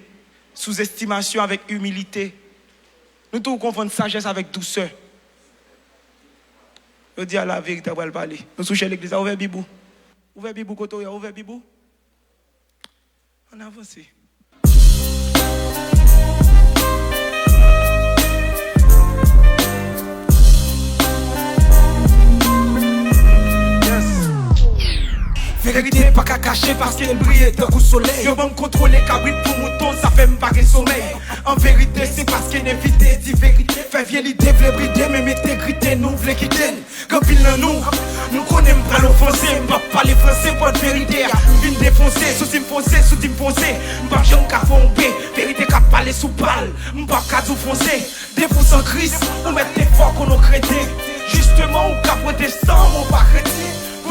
Sous-estimation avec humilité. Nous toujours confondons sagesse avec douceur. Je dis à la vérité, on va le parler. Nous touchons l'église, ouvert Bibou. Ouvert Bibou, Kotoya, ouvert Bibou. On avance. Vérité pas qu'à cacher parce qu'elle brille d'un coup soleil. Yo me contrôler cabrit pour mouton, ça fait m'barrer sommeil. En vérité, c'est parce qu'elle évite dit vérité. Fait vieille l'idée, v'lait brider, mais intégrité, nous v'lait quitter. Quand il nous connaissons pas l'offenser. M'pas pas les français pour de vérité. Vine défoncer, sous-tim foncer, sous-tim foncer. M'pas j'en qu'à fomber, vérité qu'à parler sous balle. M'pas qu'à tout foncer. Défonce en crise, on met des forts qu'on a créé. Justement, ou qu'à protestant, on pas chrétien.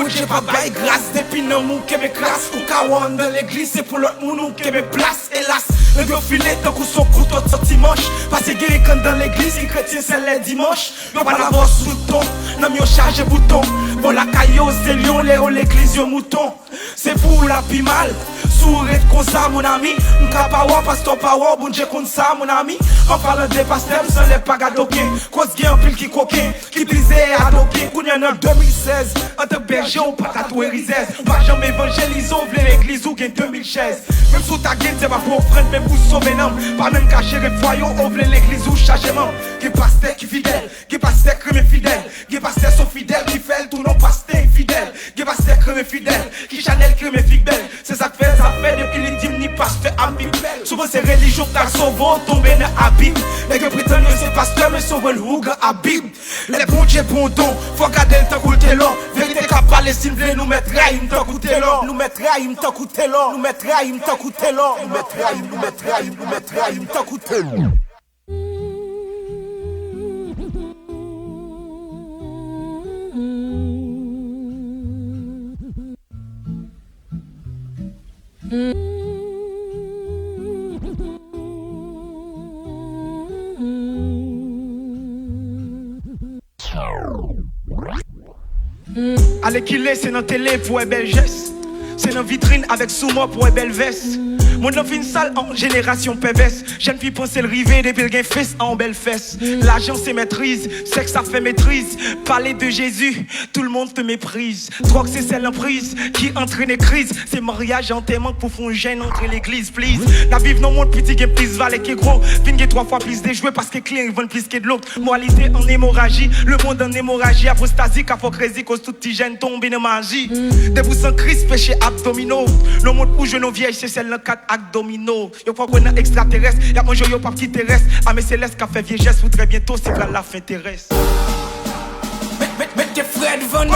J'ai pas bail grâce depuis non mou que mes classes ou kawan dans l'église c'est pour l'autre mounou que mes places hélas le gros filet tant qu'on son couteau de sorti manche parce que guéri quand dans l'église les chrétiens c'est les dimanches y'a pas la voix sous ton non y'a chargé bouton bon la caillou c'est lion l'église y'a mouton c'est pour la pi mal sourire comme ça mon ami m'ka pas wa pasteur pas wa bon Dieu comme ça mon ami en parlant des pasteurs sans les pas gadoquer cause gain en pile qui coquin qui brisait à doquer qu'on y en 2016 en tant que berger ou pas tatoué rizès pas jamais évangéliser ouvrir l'église ou gain 2016 même sous ta gueule c'est pas pour prendre même pour sauver non pas même cacher les foyaux ouvrir l'église ou chargement qui pasteur qui fidèle qui pasteur crème fidèle qui pasteur sont fidèles qui fait tout non pasteur fidèle qui pasteur crème fidèle qui Chanel crème fidèle c'est ça que fait depuis l'intime ni pasteur ami souvent c'est religion car souvent tomber dans l'abîme les que prétendent que c'est pasteur mais souvent le houga abîme les bons dieux bon don faut garder le temps coûter l'or vérité qu'à Palestine voulait nous mettre raïm tant coûter l'or nous mettre raïm tant coûter l'or nous mettre raïm tant coûter l'or nous mettre raïm nous mettre raïm nous mettre raïm tant coûter l'or Allez qu'il est, c'est dans télé pour un bel geste. C'est une vitrine avec sous moi pour une belle veste. Mon enfant une salle en génération PVS. Jeune fille pense le rivet des pilgrims fesses en belle fesse. L'argent c'est maîtrise, sexe ça fait maîtrise. Parler de Jésus, tout le monde te méprise. Drogue c'est celle en prise qui entraîne les crises. C'est mariage enterrement pour font gêne entre l'église, please. La vive non monde petit game plus valet qui est gros. Fin 3 fois plus de jouets parce que clients ils vendent plus que de l'autre. Moralité en hémorragie, le monde en hémorragie. Apostasie, hypocrisie, cause tout petit gène tombe in magie. Debout sans crise, péché abdominaux. Le monde où je nous vieille, c'est celle en 4 actes domino. Yo pas qu'on est extraterrestre, y'a mangé yo pas qui terrestre. Ah mais céleste qui a fait vieux geste, ou très bientôt c'est quand la fin terrestre. Mets tes frères devant nous.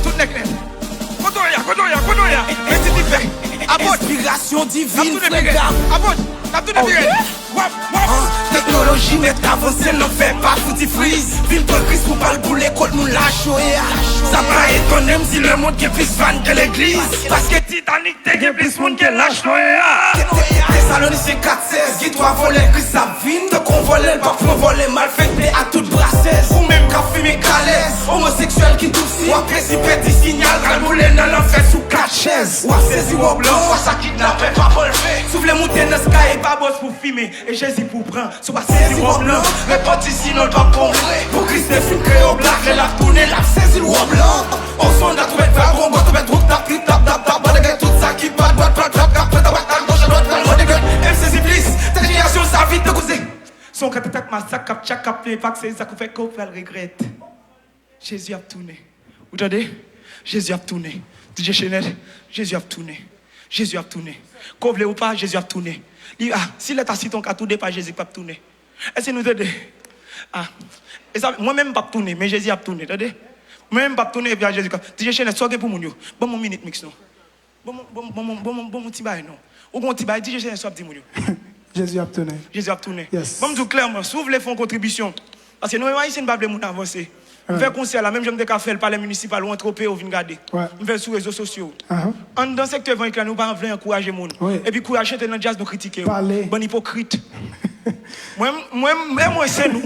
Tout n'est clair. Kodoya. Mais c'est différent. Inspiration divine, frère. Technologie n'est avancée, n'en fait pas fouti freeze. Ville de Christ pour pas le boulet, quand nous lâche. Ça pas étonné si le monde qui est plus fan que l'église. Parce que Titanic, t'es plus monde qui lâche. Thessaloniciens 4-16, qui doit voler Christ sa vine. De qu'on vole le parfum, voler mal fait à toute brassesse. Ou même qu'à fumer calès, homosexuel qui toussit. Ou à précipiter des signal, ralmouler dans l'enfer sous 4 chaises. Ou à saisir au blanc, ou à ça kidnapper, pas relever. Souffle monter dans le sky et pas boss pour fumer. Et Jésus pour prendre, soit saisir au blanc. Répondre ici, non pas pour pour Christ des films créés au black, et la tournée, la saisir au blanc. On s'en a trouvé de wagon, on trouve trop tap, tap, tap, tap, tap, tout ça qui bat, bat, bat, bat, bat, bat, bat, gauche à droite, droite, droite, MC Iblis, ta génération, ça vite de causer. Son quand t'attaques ma sac, cap, tchak, cap, les packs, c'est ça qu'on fait qu'on fait le regrette. Jésus a tourné. Vous entendez? Jésus a tourné. DJ Chanel, Jésus a tourné. Jésus a tourné. Qu'on voulait ou pas, Jésus a tourné. S'il est assis, ton cas tourné, pas Jésus pas tourné. Est-ce que nous aidons? Moi-même pas tourné, mais Jésus a tourné. Attendez? Moi-même pas tourné, et puis Jésus. DJ Chanel, sois pour mon yo. Bon, mon minute mix, non? Bon, mon petit bail, non? Ou bon petit bail, DJ Chanel, sois petit mon yo. Jésus a tourné. Jésus a tourné. Yes. Bon, tout clairement, si vous voulez faire une contribution, parce que nous, ici, nous ne pouvons pas avancer. Je fais concert là, même je me faire le palais municipal ou un tropé ou vin garder. Je fais sur les réseaux sociaux. Dans le secteur évangélique, nous ne pouvons pas encourager les gens. Et puis, encourager chanter dans le jazz, nous critiquer. Bon hypocrite. Moi, c'est nous. Ou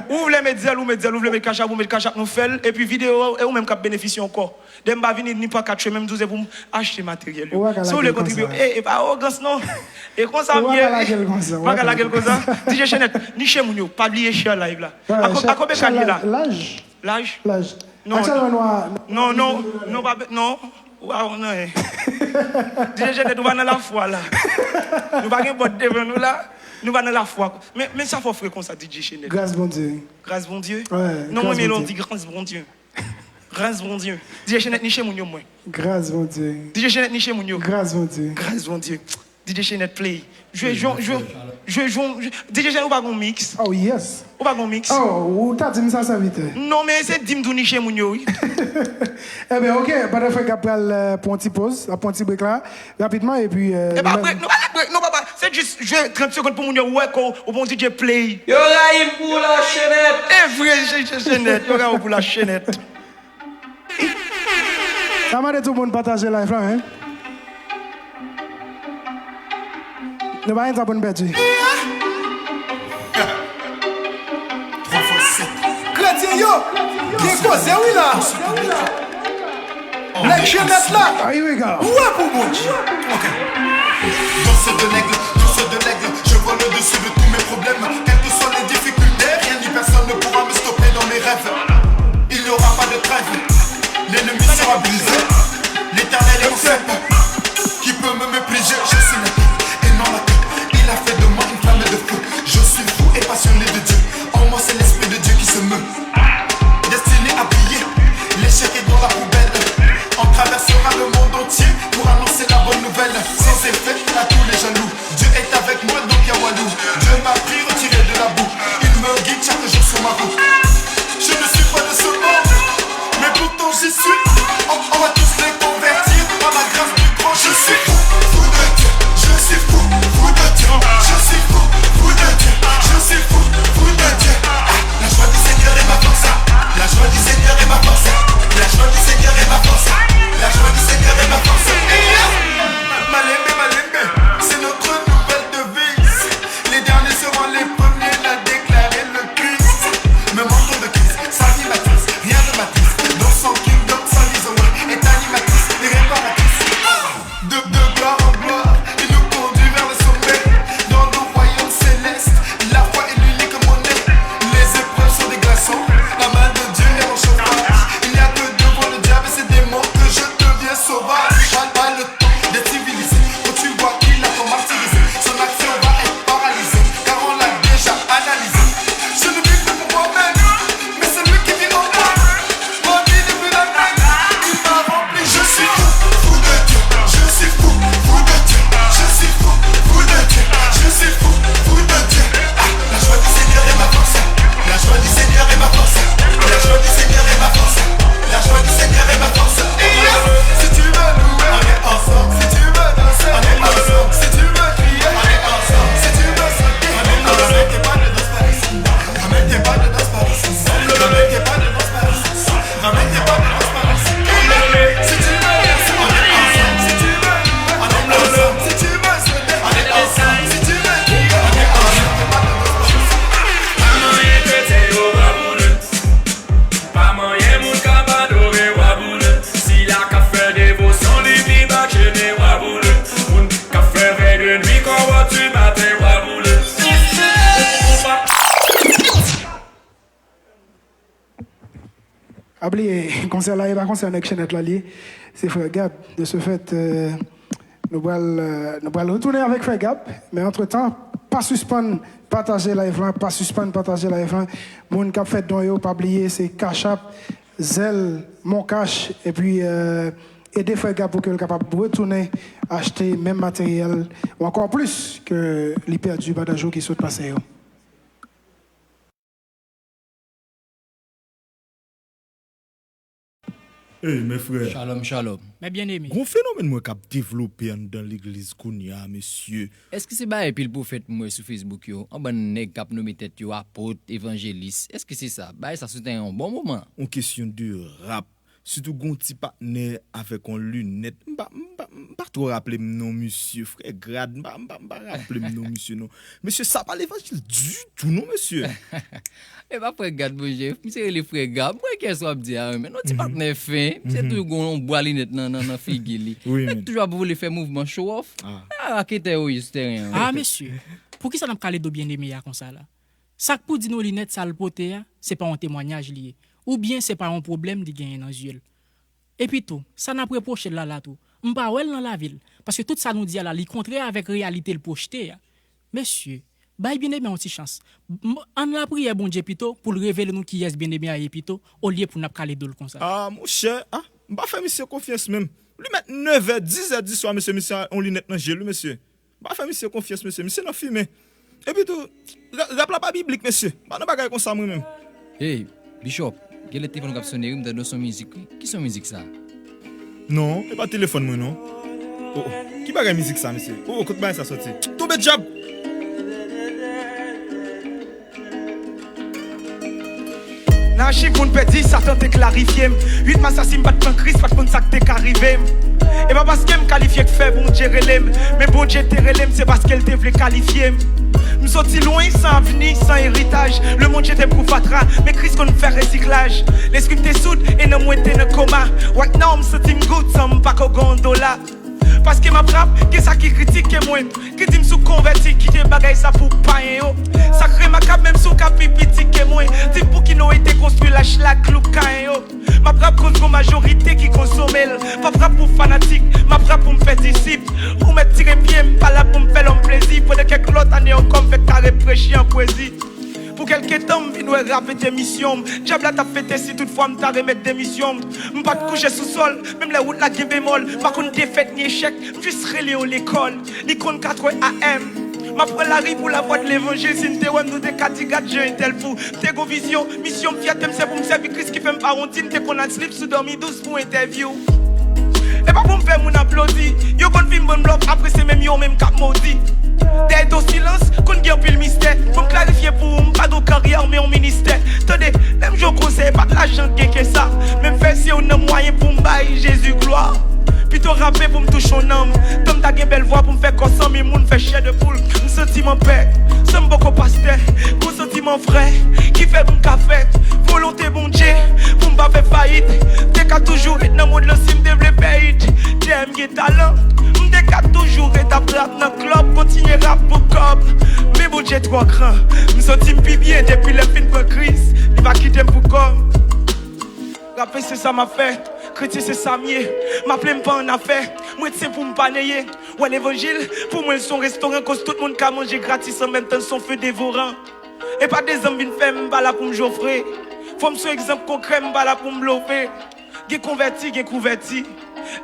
vous voulez mettre zèle, ou voulez mettre cachap, ou mettre cachap, nous faisons. Et puis, vidéo, et ou même cap bénéficier encore. Dès que je venir, ni pas 4 même 12 pour acheter matériel. Si vous voulez contribuer, et pas arrogance, non. Et comme ça, pas la gueule comme ça. Pas la gueule comme ça. DJ Chanel, ni chez Mounio, pas oublier cher live là. À combien de là? L'âge? Non. Wow, non. DJ Chanel, nous allons dans la foi là. Nous allons pas devant nous là. Nous allons dans la foi. Mais ça faut faire comme ça, DJ Chanel. Grâce bon Dieu. Grâce bon Dieu? Ouais. Non, moi, mais l'on dit grâce bon Dieu. Grâce bon Dieu. DJ Chanel, ni chez Mounio, moi. Grâce bon Dieu. DJ Chanel, ni chez Mounio. Grâce bon Dieu. Grâce bon Dieu. DJ Chanel, play. DJ Chanel, ou pas un mix? Oh yes. Ou pas un mix? Oh, ou t'as dit ça, ça vite? Non, mais c'est Dimdouni chez Mounio. Eh bien, ok, pas de faire qu'après pour un petit pause, pour un petit break là, rapidement, et puis. Eh bien, break, non, papa, c'est juste 30 secondes pour Mounio, ouais, au bon DJ play. Yo, Raïm pour la chaînette. Eh, vrai, chaînette, yo, Raïm pour la chaînette. Ça m'a dit tout le monde partager live là, hein? Ne va rien t'abonner, Bertie. 3 fois 7. Chrétien, yo! Qui est causé, oui, là? La chaînette là! Ah, here we go. Ouais, pour moi. Ok. Danseur de l'aigle, je vois le dessus de tous mes problèmes. Quelles que soient les difficultés, rien ni personne ne pourra me stopper dans mes rêves. Il n'y aura pas de trêve. L'ennemi sera brisé. L'éternel est au cèpe. Qui peut me mépriser? Je suis la tête et non la tête. Il a fait de moi une flamme de feu. Je suis fou et passionné de Dieu. En moi c'est l'esprit de Dieu qui se meut. Destiné à briller, l'échec est dans la poubelle. On traversera le monde entier pour annoncer la bonne nouvelle. Sans effet à tous les jaloux. Dieu est avec moi donc y'a Walou. Dieu m'a pris retiré de la boue. Il me guide chaque jour sur ma route. Je ne suis pas de ce monde, mais pourtant j'y suis. On va tous les convertir par la grâce du grand. Je suis fou, fou de Dieu. Je suis fou, fou de Dieu. Je suis fou, fou de Dieu. Je suis fou, fou de Dieu. La joie du Seigneur est ma force. La joie du Seigneur est ma force. La joie du Seigneur est ma force. La joie du Seigneur est ma force. Malembe, malembe. concert là, il va concerner avec Chenet Lalier. C'est Frère Gab. De ce fait, nous allons retourner avec Frère Gab. Mais entre-temps, pas suspendre, partager live là, pas suspendre, partager live là. Moun qui a fait don yo, pas oublier, c'est Cachap, Zel, Mon Cash, et puis aider Frère Gab pour qu'il soit capable de retourner acheter même matériel, ou encore plus que les perdus Badajo qui sont passés. Hey, mes frères. Shalom, shalom. Mais bien aimé. Gros phénomène moi cap développé dans l'église Kounia, monsieur. Est-ce que c'est pas pile prophète moi sur Facebook yo? En ban nèg cap nommé tête yo apôtre, évangéliste. Est-ce que c'est ça? Bah ça c'était un bon moment. En question de rap, surtout gon ti partenaire avec un lunette. Pas trop rappeler non monsieur frère grade, pas rappeler non monsieur non. Monsieur ça pas l'évangile du tout non monsieur. Et pas frère garde mon chef, c'est les frères gars. Moi qu'est-ce qu'on dit mais non ti partenaire fin, c'est tout gon bois linette dans figili. Oui. Toujours pour voler faire mouvement show off. Ah quitter oui, c'était rien. Ah monsieur, pour qui ça n'a pas calé de bien aimé comme ça là? Ça pour dire nos lunettes ça le poté, c'est pas un témoignage lié ou bien c'est pas un problème de gagner dans yeux. Et puis tout, ça n'a pas reproché là tout. M'pa wel dans la ville parce que tout ça nous dit là, li contraire avec réalité le projeté. Monsieur, bah bien aimé une petite chance. On la prière bon Dieu plutôt pour le révéler nous qui est bien aimé à plutôt au lieu pour n'a calé dol comme ça. Ah mon cher, m'pa faire monsieur confiance même. Lui mettre 9h, 10h du soir monsieur on lunette dans gel monsieur. M'pa faire monsieur confiance monsieur n'a fumé. Et puis tout, rappela pas biblique monsieur. Pas de bagaille comme ça moi même. Hey, Bishop, quel est le téléphone qui a sonné dans son musique? Qui son musique ça? Non, c'est pas téléphone moi non. Oh, qui bagaille musique ça monsieur? Oh, écoute bien ça sorti. Tout bête job. Nan chiffre moun pedi, Satan te clarifié. 8 m'assassin bat plan Christ, pas de ça que t'es arrivé. Et pas parce qu'elle me qualifie que fait bon Dieu relève. Mais bon Dieu te relève, c'est parce qu'elle te voulait qualifier. M'sorti loin, sans avenir, sans héritage. Le monde j'étais pour fatra, mais Christ qu'on fait recyclage. L'esprit t'es soude et non moins t'es dans coma. Right now m'senti m'gout, sans m'pas qu'au gondola. Parce que ma frappe, que ça qui critique moi, qui dit m'sou converti, qui te bagaille ça pour payer yo. Ça crée ma cap même sous cap petit que moi, dit pour qui n'ont été construit la chlac loukain yo. Ma frappe contre la majorité qui consomme elle, pas frappe pour fanatique, ma frappe pour me faire disciple. Pour me tirer bien, pas là pour me faire l'homme plaisir, pour de quelques autres années on comme fait carré prêcher en poésie. Pour quelques temps, je vais rapper tes missions. Diable t'a fait si toutefois je t'ai remettre des missions. Je ne pas te coucher sous sol, même la route la gué bémol. Par contre, défaite ni échec, je suis relé à l'école. L'icône 4 AM. Ma prend la rive pour la voix de l'évangile. Si tu es nous des catigat, j'ai un tel fou. T'es go vision, mission fiat, c'est pour me servir Christ qui fait me parontine. T'es qu'on a slip sous dormi 12 pour interview. Et pas pour me faire mon applaudi. Yo bon film bon bloc, après c'est même yo même cap maudit. D'être au silence, qu'on gagne plus le mystère. Pour me clarifier pour me pas de carrière mais en ministère. Attendez, même je conseille pas de l'argent que ça. Même faire si on a moyen pour me bailler Jésus gloire. Plutôt rapper pour me toucher un homme. Comme t'as une belle voix pour me faire comme 100 000 moun fait chier de poule. Me sentis mon père, somme beaucoup pasteur. Pour sentir mon frère, qui fait bon café. Volonté bon Dieu, pour me pas faire faillite. T'es qu'à toujours être dans le monde, le sim développer it. J'aime qui talent. M'dé qu'à toujours être à rap dans le club. Continuer rap pour cop. Mais bon Dieu trop grand. Me sentis m'pi bien depuis le film pour Christ. Il va quitter pour comme. Rapper c'est ça m'a fait. Chrétien c'est ça mieux. M'appelle pas en affaire. Moi c'est pour m'pas nayer. Ouais l'évangile. Pour moi son restaurant. Cause tout le monde qui manger gratis en même temps son feu dévorant. Et pas des hommes qui fait m'ba là pour m'joffrer. Faut me exemple concret m'ba là pour m'lover. Gé converti, gé converti.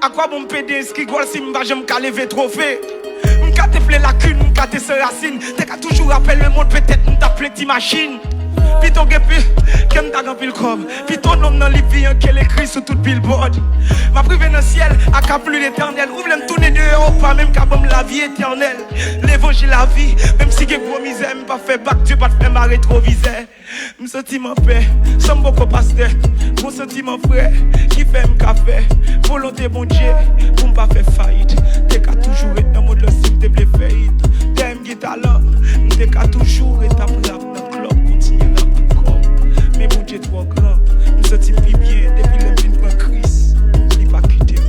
À quoi bon m'péder inscrit gol si m'ba j'aime qu'à lever trophée. M'ka te flé lacune, m'ka te se racine. T'es qu'à toujours rappelle le monde peut-être m'ta pleti machine. Puis ton guépi, qu'elle t'a rempli le corps. Puis ton nom dans les vies, qu'elle écrit sur tout billboard. Ma privé dans le ciel, à cap plus l'éternel. Ouvre me tourner dehors, pas même qu'à bon la vie éternelle. L'évangile, la vie, même si j'ai gros misère, m'pas fait bac, Dieu pas te faire ma rétroviseur. M'senti mon père, sans beaucoup pasteur. Mon sentiment frère, qui fait m'café. Volonté bon Dieu, pour m'pas faire faillite. T'es qu'à toujours être dans le mode le sim, t'es blé faillite. T'es m'guita là, t'es qu'à toujours être à plat dans le club. Mais bon Dieu trop grand, nous sommes plus bien depuis le film pour Christ. Il va quitter.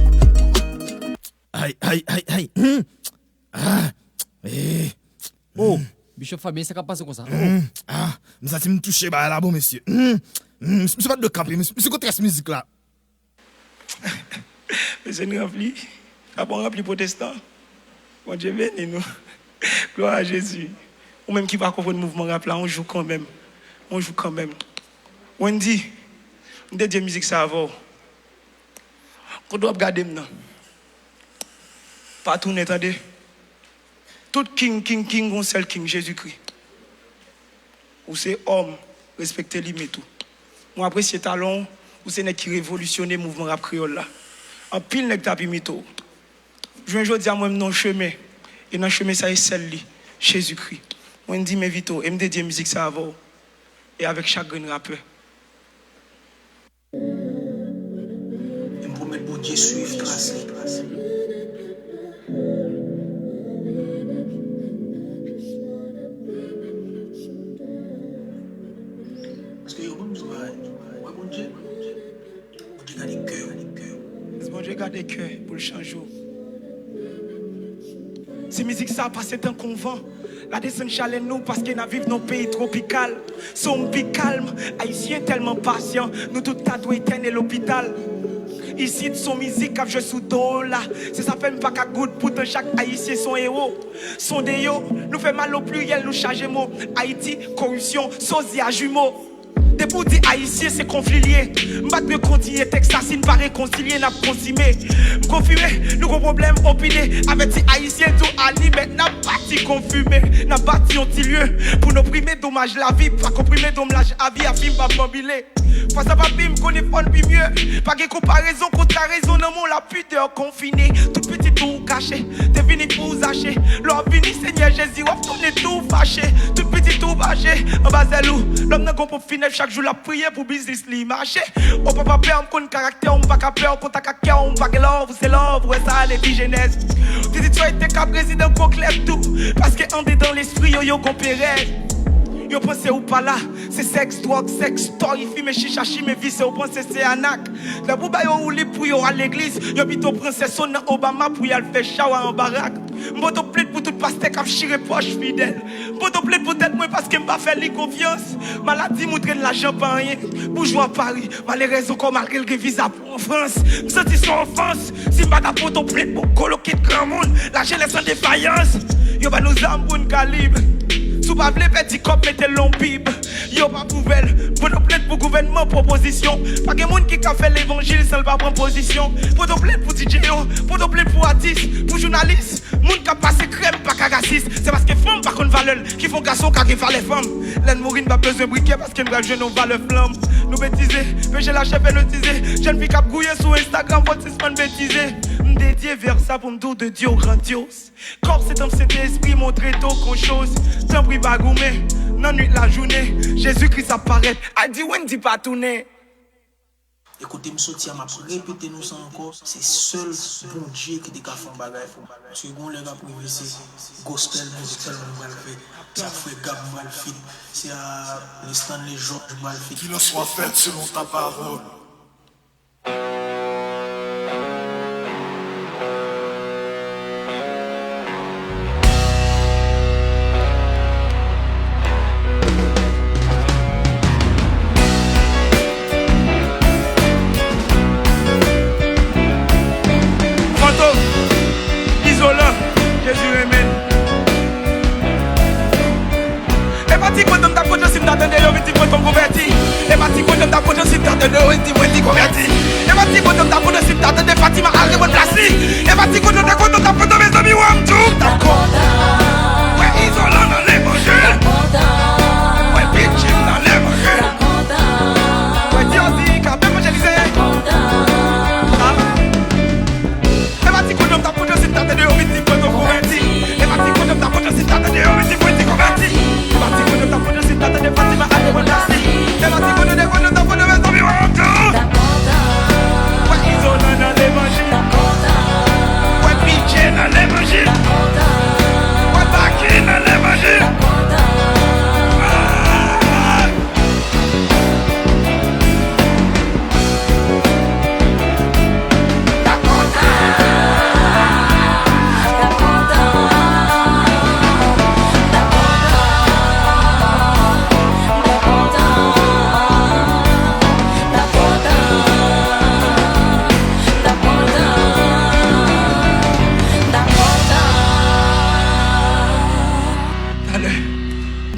Aïe. Oh, Bishop Fabien, ça va passer comme ça. Nous sommes touchés par là, bon monsieur. Monsieur pas de camper, monsieur contre cette musique là. Mais c'est rempli. Ah bon, rempli protestant. Bon Dieu béni nous. Gloire à Jésus. Ou même qui va comprendre le mouvement rap là, on joue quand même. On joue quand même. Wendy, on dit musique ça avant. On doit regarder maintenant. Pas tourner, attendez. Tout king, on seul king, Jésus-Christ. Ou c'est homme, respectez-lui, mais tout. Moi, après, c'est talon, ou c'est qui révolutionne le mouvement rap créole là. En pile, n'est pas mito. Je viens dire à moi, non, chemin. Et dans le chemin, ça est celle-là, Jésus-Christ. Moi, je dis, mais vite, je me dédie musique ça avant. Et avec chaque grain rappeur. Je me promets de bon Dieu suivre, tracer. Parce que bon Dieu garde le cœur. Bon Dieu garde le cœur pour le changer. Ces musiques ça passe dans convent. La descente challenge nous parce qu'on a vécu dans un pays tropical. Sommes calme, haïtiens tellement patients. Nous tout tatoués éternel et l'hôpital. Ici, de son musique, je sous dos là. Ça s'appelle pas qu'à good, pourtant chaque haïtien son héros. Son déo, nous fait mal au pluriel, nous charge mots. Haïti, corruption, sosia, jumeaux. Des pour dire haïtien, c'est conflit lié. M'bat de continuer, texte assassine, pas réconcilier, n'a pas consumé. M'confirmer, nous gros problème opiné. Avec des haïtiens, tout animé, n'a pas si confumé. N'a pas si on petit lieu. Pour nous primer, dommage la vie, pas comprimer, dommage à vie, à film, pas mobiler. Face à papi, m'connais fond puis mieux. Pas de comparaison, contre la raison, non, mon la pudeur confinée. Tout petit tout caché, t'es venu pour vous hacher. L'homme vini, Seigneur Jésus, on tourne tout fâché. Tout petit tout bâché, en bas c'est loup. L'homme n'a pas pour finir chaque jour la prière pour business li marché. On peut pas peur, on caractère, on pas qu'à peur, on contact à cœur, on pas que l'œuvre, c'est l'œuvre, ouais ça les vie jeunesse. Tu dis toi t'es qu'à président qu'on claire tout. Parce que on est dans l'esprit, yo compéré. Yo pense ou pas là, c'est sexe, drogue, sexe, story, film, chicha, chime, vie, c'est au pense c'est anac. La bouba yo ou li pour yo à l'église, yo bito princesse son Obama pour y aller faire shower en baraque. M'boto plaide pour tout pasteur qui a chiré poche fidèle. M'boto plaide pour tête moi parce que m'pa fait li confiance. Maladie montre l'argent pas rien. Bourgeois Paris, malheureusement comme malgré le visa pour en France. M'senti son enfance, si m'pa ta poto plaide pour coloquer de grand monde. La jeunesse en défaillance, yo ba nous armes pour un calibre. Sous pas blé petit cop mettez long bib. Yo pas poubelle. Pour nous plaide pour gouvernement proposition. Pas que monde qui a fait l'évangile sans pas prendre position. Pour nous plaide pour DJ pour nous plaide pour artiste, pour journaliste. Monde qui a passé crème pas qu'à raciste. C'est parce que femmes par contre valeur qui font garçon qui font les femmes. L'aine mourir n'a pas besoin de briquet parce que nous jeune on va le flamme. Nous bêtiser, pécher la chef et notiser. Jeune fille qui a gouillé sur Instagram pour 6 semaines bêtiser. Dédié vers ça pour me dire de Dieu grandiose. Corps c'est dans cet esprit montré tôt qu'on chose. Tant pris bagoumé, non nuit la journée. Jésus-Christ apparaît, a dit Wendy pas tourner. Écoutez, je suis m'a répéter nous ça encore. C'est seul bon Dieu qui dit qu'à faire bagay. Second les gars privé c'est gospel music seulement mal fait. Ça fait gab mal fit. C'est à l'instant les gens mal fit. Qu'il en soit fait selon ta parole. L'évangile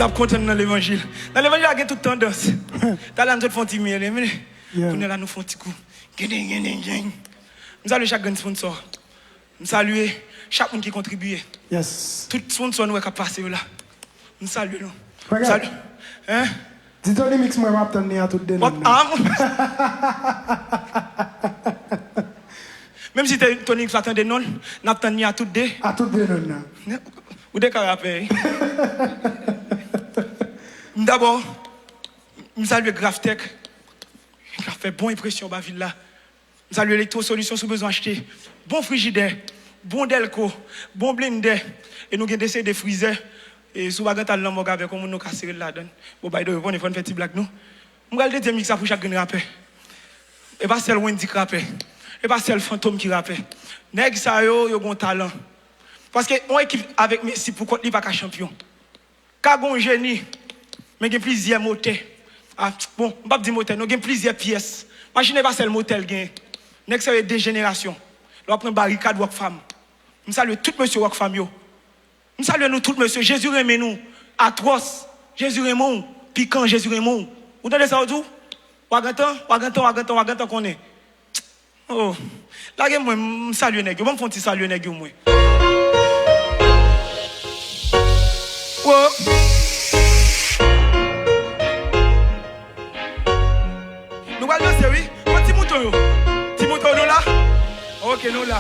m'tap content dans l'évangile. Dans l'évangile, il y a toute tendance. T'as là, nous font petit miel, mais on est là, nous font petit coup. Je salue chaque grand sponsor. Je salue chaque monde qui contribue. Yes. Tout sponsor nous qui a passé là. Je salue nous. Regarde. Salut. Hein? Dis-toi les mix, moi, je m'attends à tout de même. Même si Tony s'attend des noms, n'attend à tout de. À tout de noms. Ou des carapés. D'abord, je salue Graftech. Il a fait bonne impression dans la ville là. Je salue Electro Solutions si besoin d'acheter. Bon frigidaire, bon Delco, bon blender. Et nous avons des de freezer. Et si vous avez un lambeau avec comme nous casser là-dedans. Bon, bah, on est fait une petite blague nous. Je vais dire mix pour chaque rappeur. Et pas seul Wendy qui rappelle. Et pas seul Fantôme qui rappelle. Nèg ça yo bon talent. Parce que on équipe avec Messi pour contre pas champion. Ka bon génie. Mais il y a plusieurs moteurs. Ah, bon, on va pas dire moteur, nous avons plusieurs pièces. Machine pas seul motel gain. Nèg ça des générations. On prend barricade wak femme. Je salue tout monsieur wak femme yo. Je salue nous tout monsieur Jésus aime nous. Atroce. Jésus aime nous. Piquant Jésus aime nous. Vous entendez ça tout? Wagantan qu'on est. Oh. Là moi me salue nèg. Bon me font petit saluer nèg moi. Oh. Nous allons danser, oui. Petit mouton, petit mouton, nous là. Ok, nous là.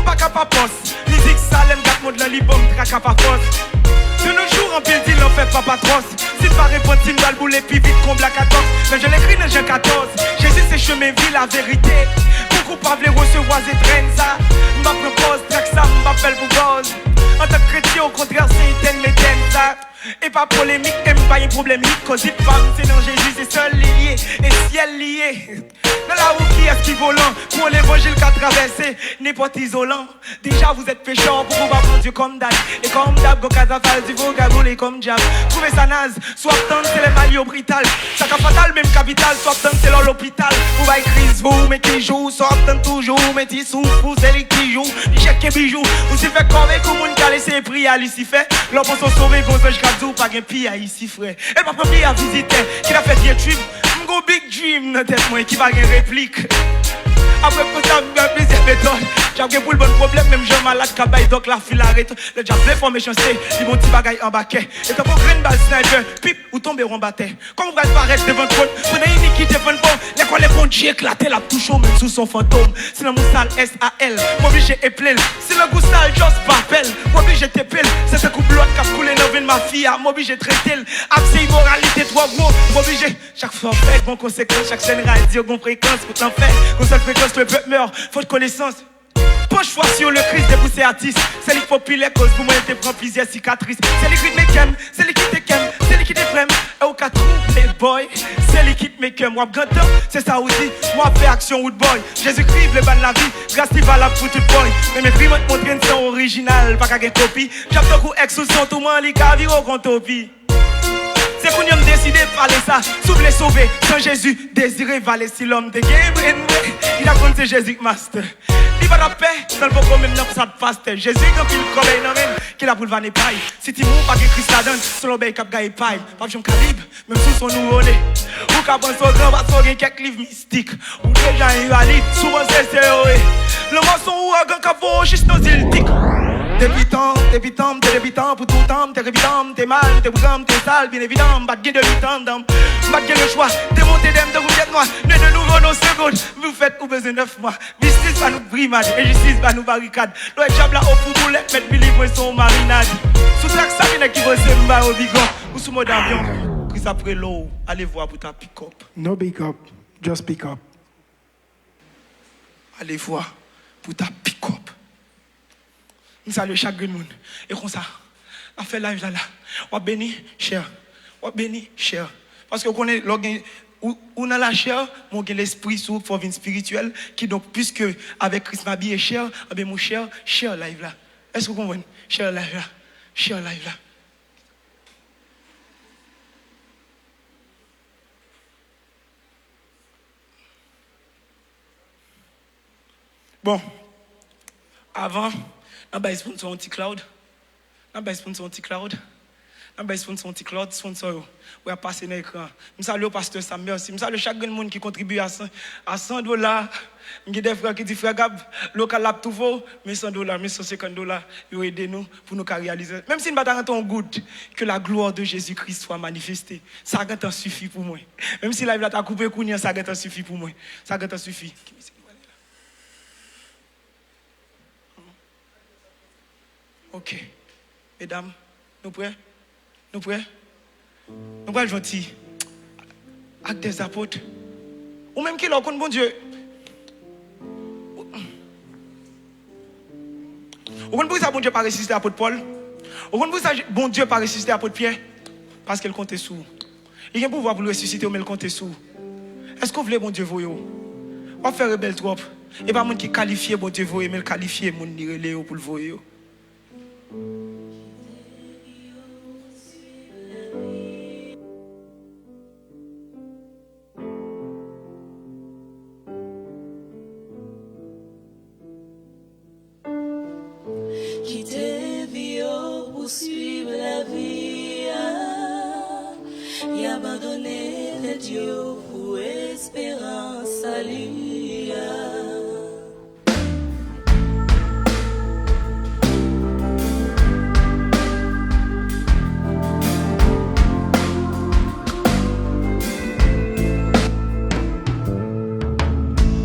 M'pas capapos. Musique Salem, 4 mots de l'album, tracapapos. De nos jours, en pile, il en fait pas patros. S'il va répondre, il va le bouler, puis vite, comble à 14. Mais je l'écris dans Jean 14. Jésus, c'est chemin, vie, la vérité. Beaucoup parlent, recevoir et traîner ça. M'pas propose, traque ça, m'appelle pour cause. En tant que chrétien, au contraire, c'est éteindre, mais t'aimes ça. Et pas polémique, et pas un problème, cause il parle, c'est dans Jésus, c'est seul lié, et ciel lié. Dans la roue qui est-ce qui volant, pour l'évangile qu'a traversé, n'importe isolant. Déjà vous êtes pécheurs, pour pouvoir prendre Dieu comme d'hab. Et comme d'hab, go catafal, du vocabulaire comme diable. Trouvez ça naze, soit tant c'est les maliots brital. Ça qu'a fatal, même capital, soit tant c'est dans l'hôpital. Vous va crise, vous, mais qui joue, soit tant toujours, mais qui souffre, vous, c'est les qui jouent, chèque et bijoux. Vous s'y fait corvée, comme on a laissé prier à Lucifer. L'homme pour se sauver, gros ange kadou, pas un pire ici, frère. Et pas pire à visiter, qui a fait bien trip. M'go big dream dans tête, moi, qui va une réplique. Après, pour ça, m'ga plusieurs méthodes. J'ai pour le bon problème, même j'ai malade, cabaye, donc la file arrête. Le diable formation, c'est, ils vont petit bagaille en baquet. Et t'as pour green ball sniper, pip, ou tomber en bataille. Comme vous allez paraître devant le trône, prenez une iniquité devant le bon. L'école est bon, Dieu éclaté, la touche au même sous son fantôme. Si le mot sale, S-A-L, moi, j'ai éplé. Si le goût sale, j'ose pas appel. Moi, j'ai t'épile. C'est ce couple l'autre qui a coulé dans de ma fille. Moi, j'ai traité. Accès immoralité, toi, gros. Moi, j'ai chaque fois fait, bon conséquence, chaque scène radio, bon fréquence, pour t'en faire. Qu'on seule fréquence, le peuple meurt, faute connaissance. Penche fois sur le Christ déboussé artiste. C'est lui populaire, cause pour moi, il te prend plusieurs cicatrices. C'est lui qui te m'aime, c'est lui qui te kem, c'est lui qui te prenne. Et au cas où, les boys, c'est lui qui te m'aime. Moi, grand temps, c'est ça aussi. Moi, fais action, Woodboy. Jésus-Christ, le ban de la vie. Grâce qui valable pour tout boy. Mais mes primes montrent une son original, pas qu'à copie. J'aime beaucoup ex sous son tout le monde, les gars, viro contopie. C'est qu'on y a décidé de parler ça. Souffle les sauver, sans Jésus, désiré valer si l'homme de game. Il a compté Jésus master. Il va la paix, dans le bon même ça de pasteur. Jésus, quand il collègue, non même, qu'il a pour le vanner paille. Si tu m'as pas que Christ la donne, sur l'obéi cap gagne paille. Pas de calibre, même sous son nouveau nez. Ou qu'à bon son grand, va sauver quelques livres mystiques. Ou déjà un valide, souvent c'est COE. Le mensonge ou un grand capot, juste nos îles tic. T'es débitant, pour tout temps, t'es révidant, t'es mal, t'es bougam, t'es sale, bien évident, bat de bitan, bat le choix, t'es monté d'em, de rouillette noire, né de nouveau nos secondes, vous faites ou besoin 9 mois, business va nous brimade, et justice va nous barricade, l'autre diable là au football, mettre Billy pour son marinade, sous traque ça, vient qui va se mba au bigon, ou sous mode avion, pris après l'eau, allez voir pour ta pick-up. No pick up, just pick up. Allez voir pour ta pick-up. Nous saluons chaque monde. Et comme ça, on fait live là. On va bénir, cher. On va bénir, cher. Parce que vous connaissez, on a la chair, on a l'esprit sous forme spirituelle, qui donc, puisque avec Christ ma vie est cher, mon cher live là. Est-ce que vous comprenez? Cher live là. Cher live là. Bon, avant, on va sponsor anti-cloud. On a sponsor anti-cloud. On a sponsor anti-cloud, sponsor. On a passé dans l'écran. Je salue le pasteur Sam, merci. Je salue chaque monde qui contribue à $100. Il y a des frères qui disent, frère Gab, local lab tout vaut, mais $100, mais $150, ils aident nous pour nous réaliser. Même si nous ne battons pas en good, que la gloire de Jésus-Christ soit manifestée. Ça a suffit pour moi. Même si la vie a coupé, ça a suffit pour moi. Ça a suffit. Ok. Mesdames, nous prêts? Nous prêts? Nous prêts gentils. Avec des apôtres. Ou même qui leur compte, bon Dieu. Ou comprenez pourquoi bon Dieu pas résister à l'apôtre Paul? Ou comprenez pourquoi bon Dieu pas résister à l'apôtre Pierre? Parce qu'elle comptait sur. Il y a un pouvoir pour le ressusciter, mais elle comptait sur. Est-ce qu'on voulait bon Dieu voyer? On va faire rebelle trop. Et pas monde qui qualifie bon Dieu voyer, mais le qualifier mon nirelé pour le voyer. Suivre la vie, et abandonner les dieux pour espérance à lui.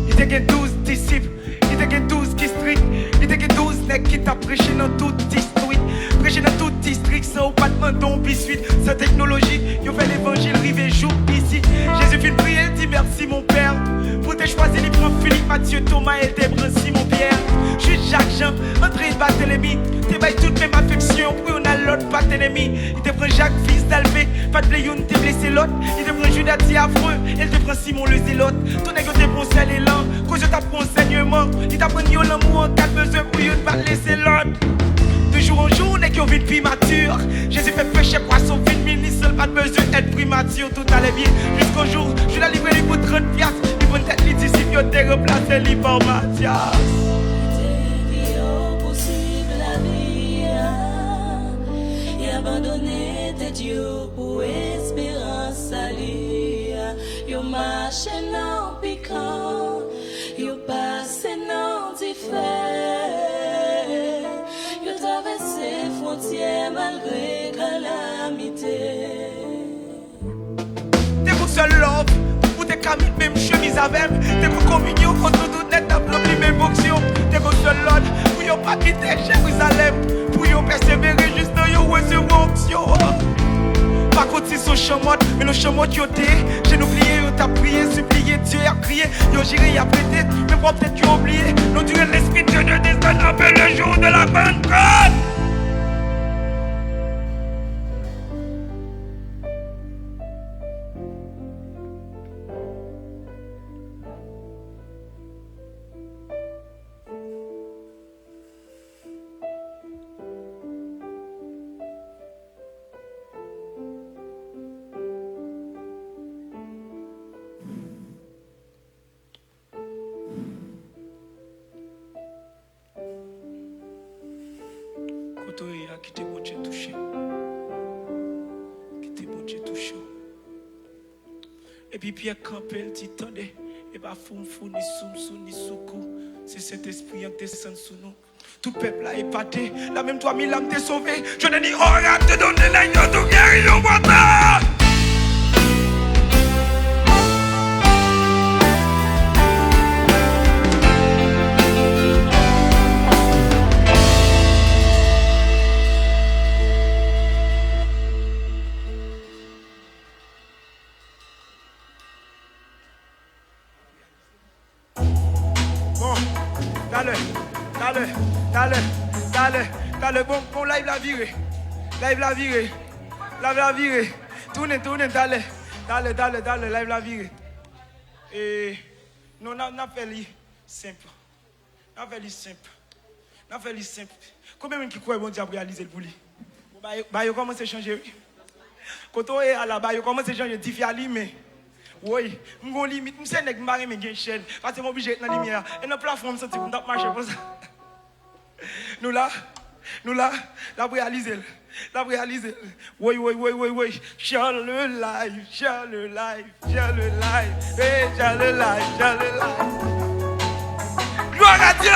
Il était 12 disciples, il était 12 qui strict, il était 12 nègres qui t'a prêché dans tout district. Prêcher dans tout district sans pas demander ton biscuit. Sans technologie, yo fait l'évangile rivé jour ici. Jésus fit prier, dit merci mon Père. Pour te choisir, il prend Philippe, Matthieu, Thomas et Débran, Simon Pierre. Jude Jacques Jean, André Barthélemy. T'es bail toute même affection, puis on a l'autre Barthélemy. Il te prend Jacques, fils d'Alphée. Pas de Bléyoun, t'es blessé l'autre. Il te prend Judas, t'es affreux. Elle te prend Simon le zélote. Ton nègre te prend sel et lent. Cause je t'apprends enseignement. Il t'apprend yo l'amour en cas de besoin pour yo ne pas laisser l'autre. De jour en jour, n'est qu'une vie primature. Jésus fait pécher poisson, vie de ministre, pas de besoin d'être primature. Tout allait bien jusqu'au jour, je l'ai livré pour 30 piastres. Il faut être les disciples, il a replacé les par Mathias. Poursuivre la vie et abandonner tes dieux pour espérance à lui. Yo marche non piquant, yo passe non différent. Traverser frontières malgré calamité. T'es pour seul love, ou t'es camis même chemise avec. T'es pour communion, contre tout net, t'as plus même option. T'es pour seul l'ordre, pour yon pas quitter Jérusalem. Pour yon persévérer juste dans yon résurrection. Pas contre si son chamot, mais le chamot yon t'es. J'ai oublié, yon t'a prié, supplié, Dieu a crié. Yon j'irai y a prêté, mais moi peut-être yon oublié. L'on dirait l'esprit de Dieu descend appelle le jour de la Pentecôte. Qui te bon Dieu touché. Qui te bon Dieu touché. Et puis Pierre campé, il dit, attendez, et pas fou, ni soum, ni soukou. C'est cet esprit qui descend sous nous. Tout peuple a épaté. La même 3000 âmes t'es sauvé. Je ne dis, oh, regarde, te donner l'agneau, tout guéri, on va ta. Dale, bon, live la virée. Live la virée. Tournez, dale, live la virée. Et nous, on a fait les simple. Combien de gens qui croient bon Dieu a réalisé le boulot? Bah, il commence à changer. Quand on est à la bas, il commence à changer différemment, mais oui, je suis limite, je sais que je suis une chaîne, parce que je suis obligé d'être dans la lumière. Et dans la plateforme, je suis marcher comme ça. Nous là, Nous là, la réaliser. La réaliser. Oui. Share le live, share le live, share le live. Hey, share le live, share le live. Gloire à Dieu!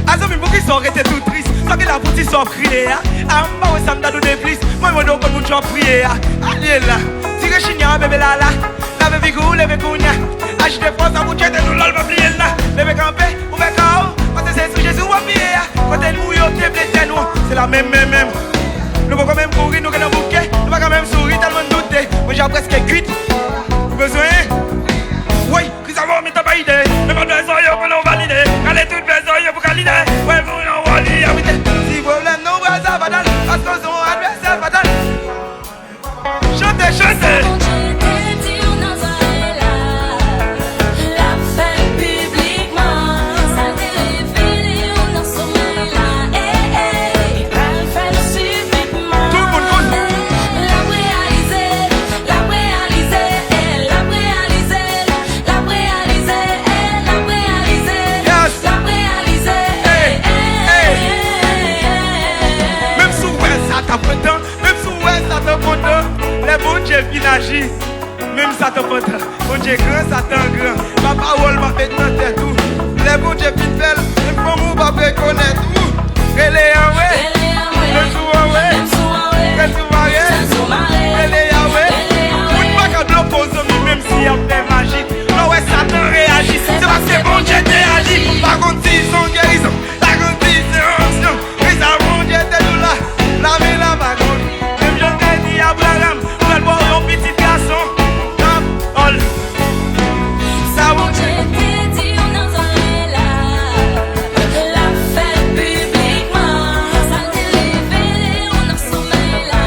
Azomi, pour qui sont restés tout tristes, sans que la boutique soit criée. Ah, moi, ça me donne des plis. Moi, je donne mon job prier. Allez là, tire chignon, bébé là. La bébé gou, lève gounia. Agite force à boucher de nous, l'ol va plier là. Lève campé, ouvert cao. Quand c'est sous Jésus, on va prier. Quand elle mouille au pied, blé nous. C'est la même. Nous pouvons quand même courir, nous allons bouquet. Nous va quand même sourire, tellement douter. Moi, j'ai presque cuite. Besoin. Oui, Chris avant, mais t'as pas idée. Mais pas besoin, pour nous valider. Allez, tout besoin pour valider. Ouais, vous n'en voyez, si vous voulez, nous, ça va dans. Parce qu'on sont adversaires, va dans. Chantez. Agir, même ça te fait bon Dieu grand, ça t'en grand. Ma parole m'a fait tenter tout. Les bon Dieu fit faire, même pour nous pas reconnaître tout. Elle est en way, le sou en way, le sou marié, elle est en way. Vous ne pouvez pas l'opposer, même si on fait magie. Non ouais, ça t'en réagit. C'est parce que bon Dieu t'agit. Par contre, ils sont guérison, la condition. Mais ça bon Dieu t'es nous là, la vie la bagonne. Même je t'ai dit Abraham. Mon petit garçon, all. Ça vous dit, on en est là. La fête publiquement. Ça t'est révélé, on en sommeil là.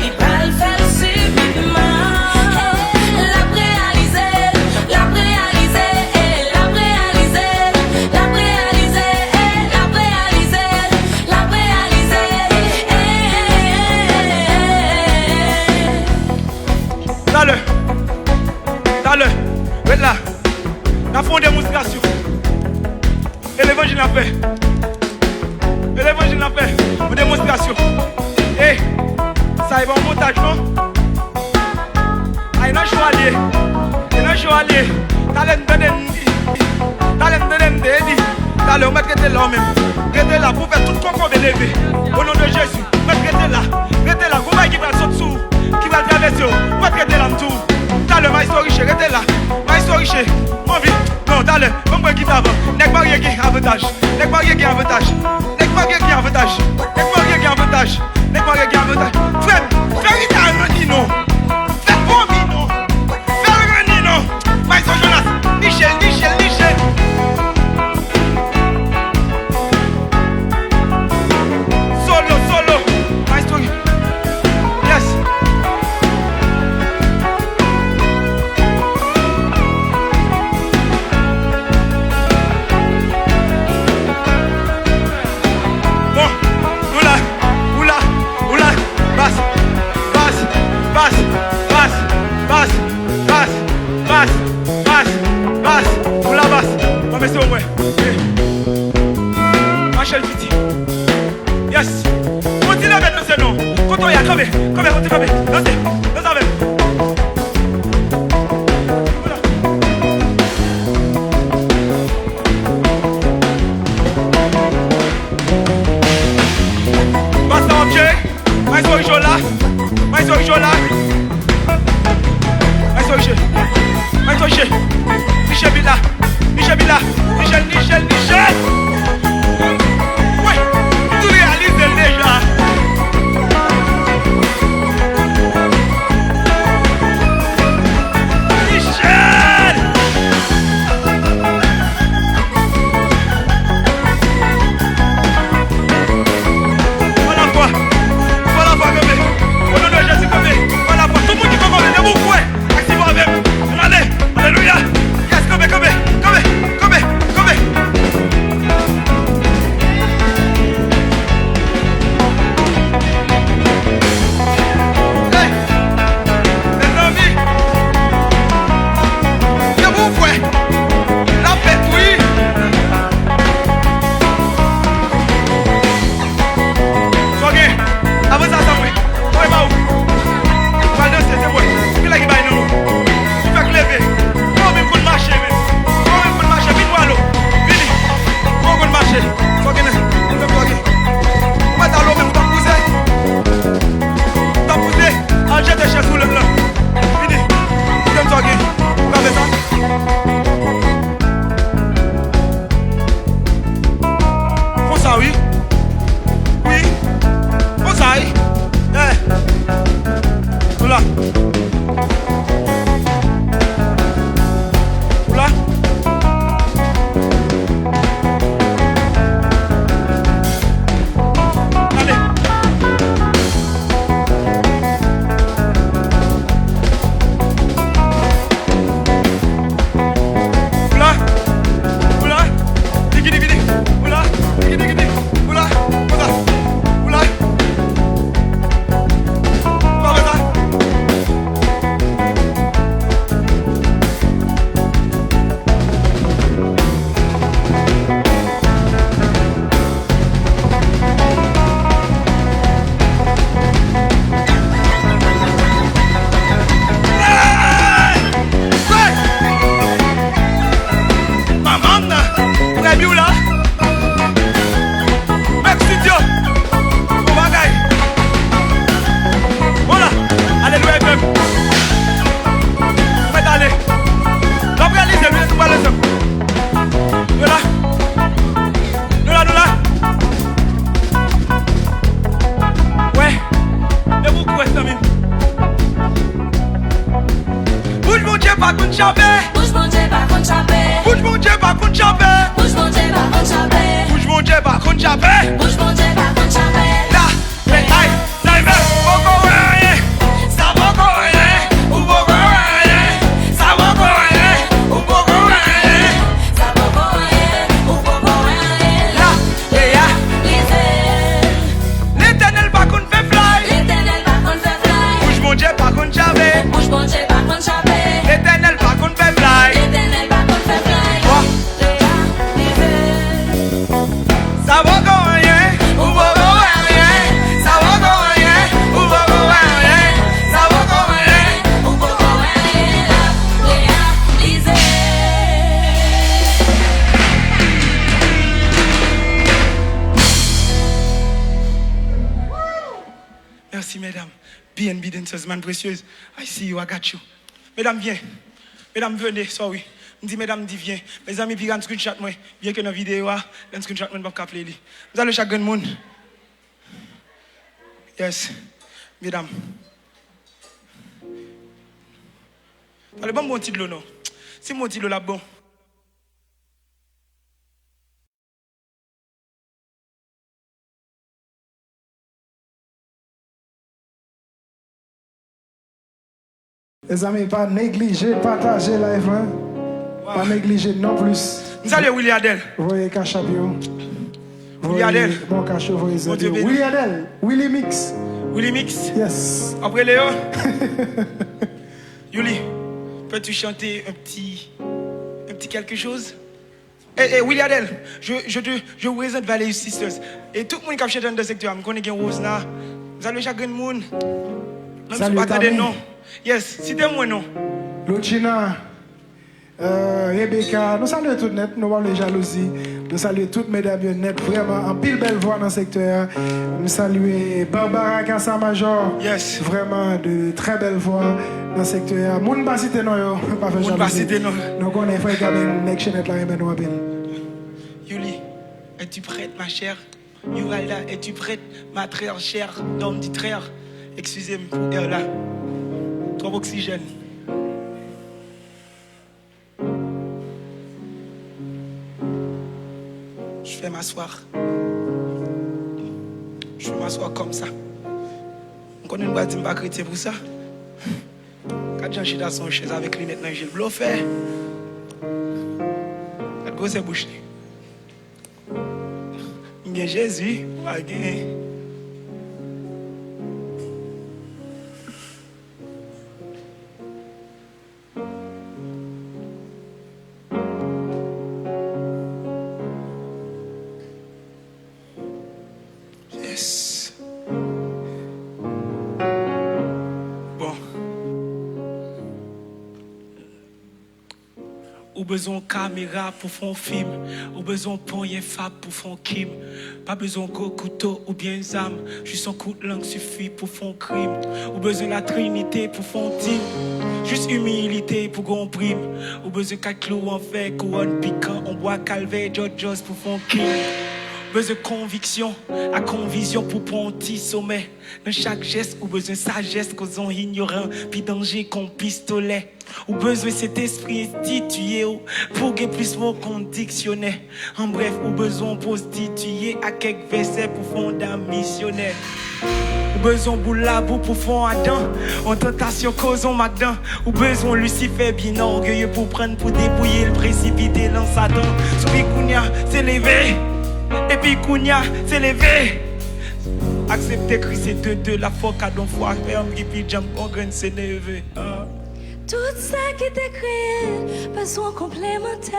Il va le faire subitement. La réaliser. Allez, là, la fond démonstration. Et l'évangile l'a fait. Une démonstration. Et ça y va en montage, non? Ah, il y a un chevalier. T'as l'air mettre là même. Restez là pour faire tout ce qu'on veut lever. Au nom de Jésus, restez là. Vous voyez qui va sauter sous, qui va traverser. Restez là, tout. T'as le maïs riche, restez là. Maïs riche, mon vie. Non, t'as le, comme moi qui t'avance. N'est-ce pas rien qui avantage. Frère, il t'a reni, non. Faites bon, non. Fais reni, non. Maïs Jonas, Michel. Solo, maestro. Yes. Bon, oula, basse, oula, basse. On met ça au moins. Machel Fiti. Yes. Continue avec nous, c'est non. Quand on y a, come. Dansez avec. Basta objet. Maïs Orijola. Michel. Oui, tout réalise déjà. pas contre chapé. Bouge mon Dieu pas contre chapé. Bouge mon Dieu pas contre chapé. Bouge mon Dieu pas contre chapé. Bouge mon Dieu pas contre chapé. Bouge mon Dieu pas contre chapé. Là, mais aïe, ça y va, beaucoup rien. Ça va encore rien, ou beaucoup rien. Ça va encore rien, ou beaucoup rien. Ça va pas rien, ou pas pas rien. Là, et ya, Lisez. l'éternel pas contre fait fly. L'éternel pas contre fait fly. Bouge mon Dieu pas contre chapé. Bouge mon Dieu pas contre chapé. L'éternel pas contre fait fly. L'éternel pas contre fait fly. Quoi? Lisez. Ça va encore rien, ou beaucoup rien. Ça va encore rien, ou beaucoup rien. Ça va encore rien. Ou pas pas rien. Lisez. Merci, mesdames. BNB Dancers, man précieuse. I see you, I got you. Mesdames, viens. Mesdames, venez, sorry. Je dis, mesdames, dis, viens. Mes amis, puis un screenshot, moi. Bien que dans la vidéo, un screenshot, moi, je ne vais pas appeler. Vous allez chacun de monde. Yes. Mesdames. Allez, bon, mon petit de l'eau, non. C'est mon petit de l'eau là, bon. Les amis, pas négliger, partager live là. Pas négliger non plus. Nous allons Willy Adel. Voyez Cachapio. Willy Adel. Bon cachot, voyez Mon Dieu Zadio. béni. Willy Adel. Willy Mix. Willy Mix. Yes. Après Léo. Yuli, peux-tu chanter un petit quelque chose? Willy Adel, je vous présente Valley Sisters. Et tout le monde qui a chanté dans le secteur, je connais Rosna. Vous allez chacun de monde. Salut, Pas Tammy. de nom. Yes, citez-moi non. Lucina. Rebecca, nous saluons toutes net, nous parlons de jalousie, nous saluons toutes mesdames net, vraiment en pile belle voix dans le secteur. Nous saluons Barbara Kassamajor, Yes. vraiment de très belles voix dans le secteur. Moun pas citer non yo, pas faire Moun pas jalousie. citer non. Donc on est fait garder une chaîne là et maintenant Yuli, es-tu prête ma chère? Yuralda, es-tu prête ma très chère? D'homme dit très. Excusez-moi pour elle là. Trop oxygène. Je vais m'asseoir. Je vais m'asseoir comme ça. On connaît une boîte de chrétien pour ça. Quand j'en suis dans son chaise avec lunettes dans le gel bluffé. Quand grosse bouche. Il y a Jésus, il Yes. Bon. Ou besoin de caméra pour faire un film. Ou besoin de poignet fab pour faire un kim. Pas besoin de gros couteau ou bien zam. Juste un coup de langue suffit pour faire un crime. Ou besoin de la trinité pour faire un team. Juste humilité pour qu'on prime. Ou besoin de 4 clous en fer, couronne piquant. On boit calvaire, George pour faire un king. Besoin de conviction, à conviction pour prendre un petit sommet. Dans chaque geste, ou besoin de sagesse, causons ignorant, puis danger qu'on pistolet. Ou besoin de cet esprit institué, pour que plus mot qu'on dictionnaire. En bref, ou besoin de prostituer à quelques versets pour fonder un missionnaire. Ou besoin de boula pour fond Adam. En tentation, causons Magdan. Ou besoin de Lucifer bien orgueilleux pour prendre, pour dépouiller le précipité dans Satan. Soubi Kounia, c'est levé. Et puis Kounia, c'est levé. Accepter que c'est de la foi qu'à don foi ferme qui puis jam on graine c'est levé. Tout ça qui t'est créé, besoin complémentaire.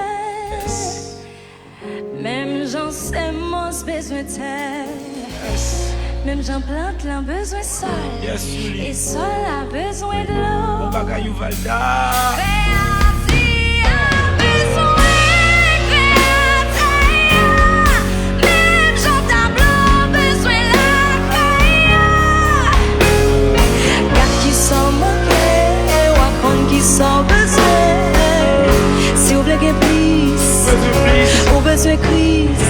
Même j'en sais mon besoin de terre. Même j'en plante l'un besoin de sol. Yes, Julie. Et sol a besoin de l'eau. Bon bagay Valda. Sans besoin, si vous voulez plus, ou besoin de crise.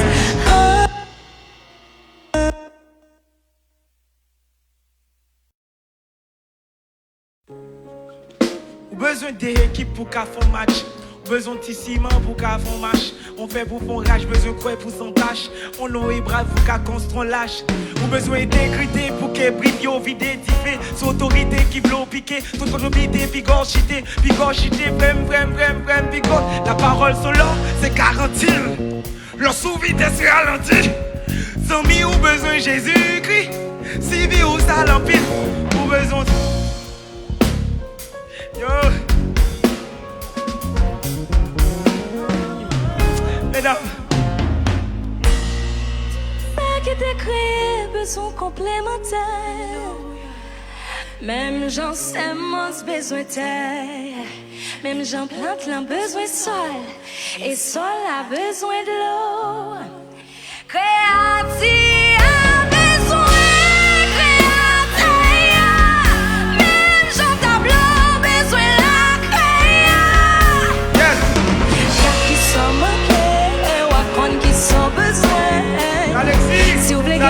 Ou besoin d'équipe pour qu'à faire match. Besoin de ciment pour qu'à faire match. On fait pour fond rage, besoin de quoi pour son tâche. On est brave pour qu'à construire lâche. Ou besoin d'intégrité pour que brille yo vide diffé. Son autorité qui veut piquer. Tout contrôlité, puis gorgité, vrem, pigot. La parole solo, c'est garanti. Leur sous-vitesse ralentit. Sans mis ou besoin Jésus-Christ. Si vie ou ça l'empile. Ou besoin de... Yo. Mesdames. Ça qui t'est créé, besoin complémentaire. Même j'en sémence besoin terre. Même j'en plante l'un besoin sol. Et sol a besoin de l'eau. Créatif a besoin créateur. Même j'en tableau besoin la créa. Car qui sont manqués, ou à quoi qui sont besoin. Alexis, si vous voulez que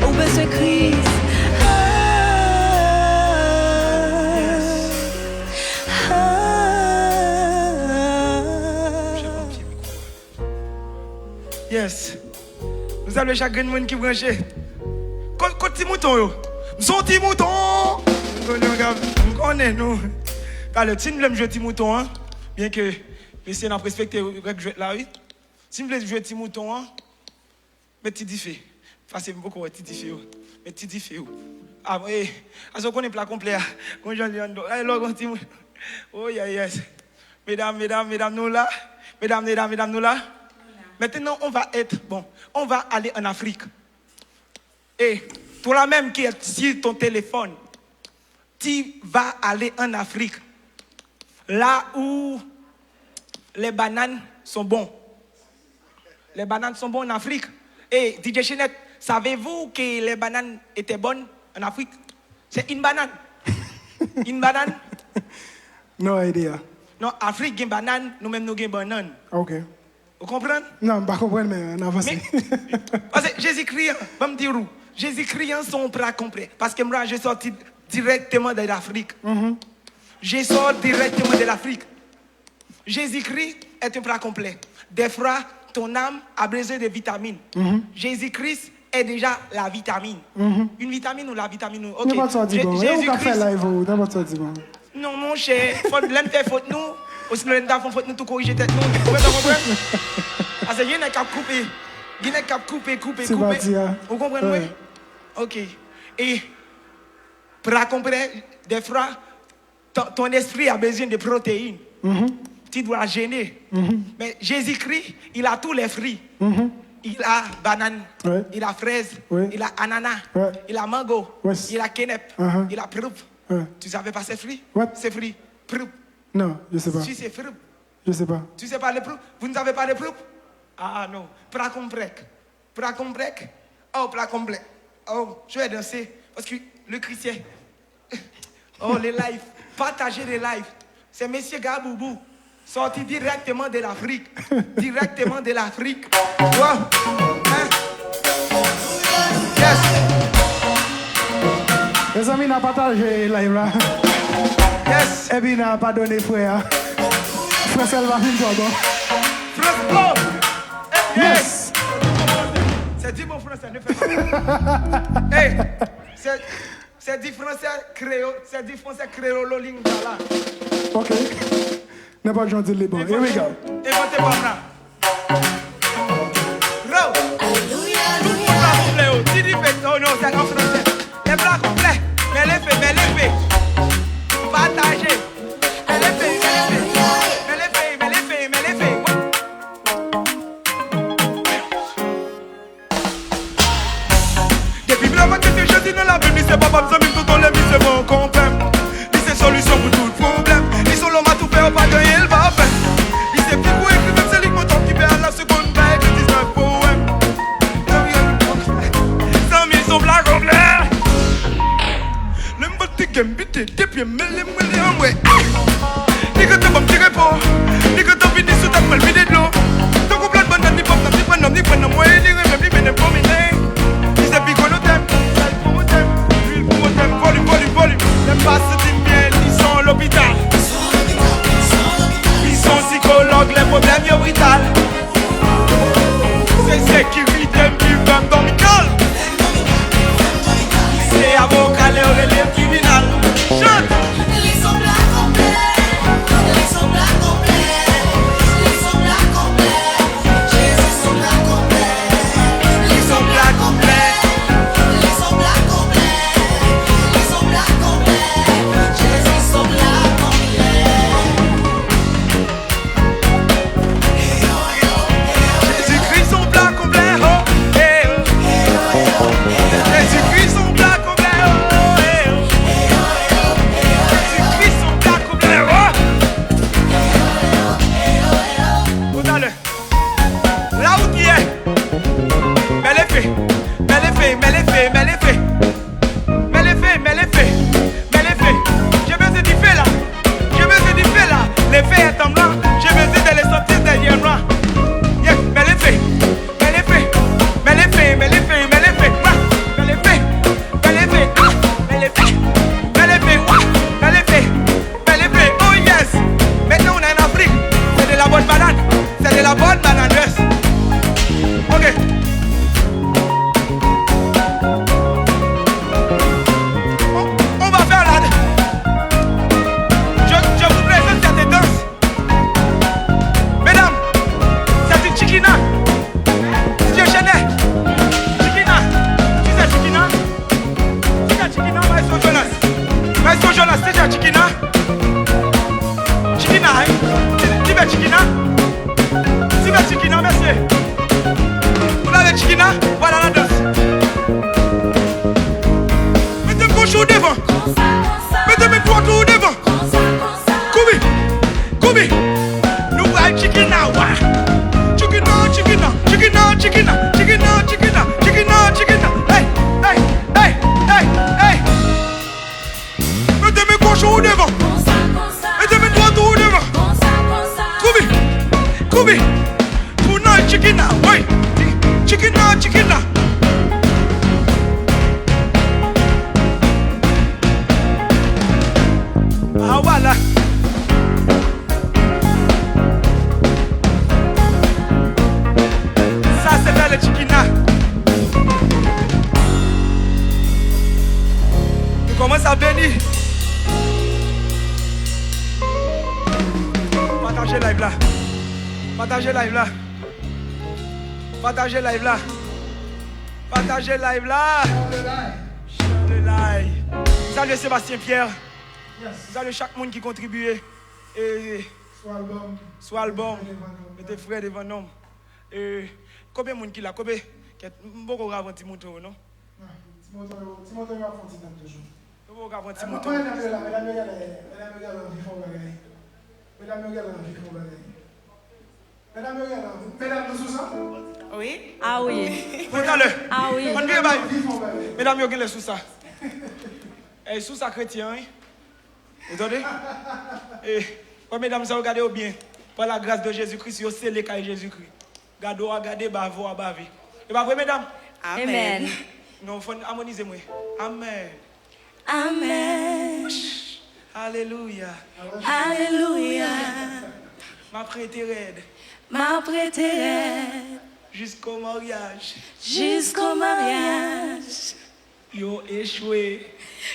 ou besoin crise. Yes. Nous avons chaque monde qui branche. Quand petit mouton yo. Son petit mouton. On connaît nous. Car le team l'aime jouer petit mouton hein. Bien que monsieur n'a pas respecté règle là oui. Si vous voulez jouer petit mouton hein. Mais petit diffé. Facile beaucoup petit diffé. Mais petit diffé. Ah oui. À ce qu'on est plat complet. Quand j'en ai un dos. Allez là petit mouton. Oh yes. Mesdames nous là. Mesdames nous là. Maintenant, on va aller en Afrique. Et toi-même qui es sur ton téléphone, tu vas aller en Afrique. Là où les bananes sont bons. Les bananes sont bonnes en Afrique. Et DJ Chenette, savez-vous que les bananes étaient bonnes en Afrique? C'est une banane. Une banane? No idea. Non, Afrique, il y a une banane, nous-mêmes, nous avons une banane. Ok. Vous comprenez? Non, je ne comprends pas, mais on avance. Parce que Jésus-Christ, Jésus-Christ son plat complet. Parce que moi, je sorti directement de l'Afrique. Je sors directement de l'Afrique. Jésus-Christ est un plat complet. Des fois, ton âme a besoin de vitamines. Jésus-Christ est déjà la vitamine. Une vitamine ou la vitamine? Ok. Jésus-Christ. Non, mon cher, l'un fait faute nous. Aussi, nous avons fait tout corriger tête nous. Vous comprenez? Parce que il y en a qui couper. Vous comprenez? Oui. Ok. Et pour comprendre, des fois, ton esprit a besoin de protéines. Tu dois gêner. Mais Jésus-Christ, il a tous les fruits. Il a banane, il a fraise, il a ananas, il a mango, il a kenep, il a proup. Tu savais pas ces fruits? Ces fruits, proup. Non, je sais pas. Si c'est fruit. Je sais pas. Tu sais pas les proup? Vous ne savez pas les proup? Ah non. Plat complet. Oh, plat complet. Oh, je vais danser. Parce que le chrétien. Oh, les lives. Partager les lives. C'est Monsieur Gaboubou. Sorti directement de l'Afrique. Directement de l'Afrique. Wow. Hein? Yes. Les amis n'ont partagé live là. Yes. Et puis n'a pas donné frère. Frère Selva fin toi bon. France. Yes. C'est dit bon français, ne fais pas. Hey, c'est dit français créole, lingala. Ok. N'est pas gentil les bons. Here we go. Inventez pas ça. Ro. Alléluia. Tu dis oh non, c'est en français. Les plats complets. Mais les faits. Partagez. Mais les faits. Depuis vraiment que je dis dans la Bible, c'est pas besoin de tout dans les mises, c'est bon qu'on fait. C'est solution pour tout le problème. Ils sont l'homme à tout faire, pas de il va faire. Il s'est plus pour écrire, même c'est lui qui fait à la seconde, pas écrit 19 poèmes. 100 000 sont blagues au clair. Le m'batti game bité, depuis mêlé, en vrai. Ni que t'as pas m'tiré pour. Ni que t'as fini sous ta mal vidé de l'eau. Ton couple de banane, ni pop, ni prenne moi, ni même, ni même pour m'aider. Ils s'est piqué le thème, volume. Même pas se dit bien, ils sont le l'hôpital. Ils sont psychologues, les problèmes yo brutal. C'est sécurité, puis même domicale. C'est avocat, les relèves tribunal. Chante. Les sont blancs complets, les sont blancs complets, les sont blancs complets, Jésus sont blancs complets, les sont blancs complets, les sont blancs complets, les sont blancs complets, Jésus sont blancs complets. Jésus-Christ son blanc complet, oh, eh, oh. Jésus-Christ son blanc complet, oh, eh, oh. Jésus-Christ son blanc complet, oh. Regardez. Là où tu es, mets les faits, mets les faits, mets les faits, mets les faits. Mets les faits, mets les faits, mets les faits. J'ai besoin du fait là, j'ai besoin du fait là. Les faits est en blanc, j'ai besoin de les sortir derrière moi. Yeah, mets les faits, mets les faits, mets les faits, mets les faits, mets les faits, mets les faits, mets les faits, ah, mets les faits, mets les faits, ouah, mets les faits, mets les faits, oh yes. Maintenant on est en Afrique, c'est de la bonne banane, c'est de la bonne banane, yes. Ok. On va faire là. Je vous présente cette danse. Mesdames, c'est une chiquina. Dieu Chenet. Chiquina. Tu sais chiquina? Tu sais chiquina, Maestro Jonas. Maestro Jonas, tu sais chiquina? Chiquina, hein? Tu veux chiquina? Tu veux chiquina, monsieur? Vous l'avez chiquina? Voilà la danse. Mettez le cochon devant. Mettez mes points tout devant. Koubi, Koubi. Nous voyons chiquina, ouais. Chiquina, chiquina, chiquina, chiquina, chiquina, chiquina, chiquina, chiquina. Hey, hey, hey, hey, hey. Mettez mes cochons devant. Mettez mes doigts tout devant. Koubi, Koubi. Pour nous, chiquina, ouais. Chiquina, chiquina. Ah voilà. Ça c'est dans le chiquina. Nous commençons à bénir. Partagez live là. Partagez live là. Partagez live là. Partagez live là. Share le live. Salut Sébastien Pierre. Salut chaque monde qui contribue. Et soit album. Mettez frère devant nous. Combien de monde qui l'a? Combien? Beaucoup de gens qui ont non? Timothée va faire un toujours. Beaucoup de gens qui ont Mesdames, nous sous ça? Oui? Ah oui, Regardez. ah oui. On dit, mesdames, vous avez sous ça. Et sous ça chrétien, hein? Vous entendez? Et, mesdames, vous regardez bien. Par la grâce de Jésus-Christ, vous scellez avec Jésus-Christ. Regardez, bavo à baver. Et pas vrai, mesdames? Amen. Non, il faut harmoniser moi. Amen. Amen. Alléluia. Alléluia. Ma prêté raide. Ma prêtée Jusqu'au mariage. jusqu'au mariage. Yo échoué.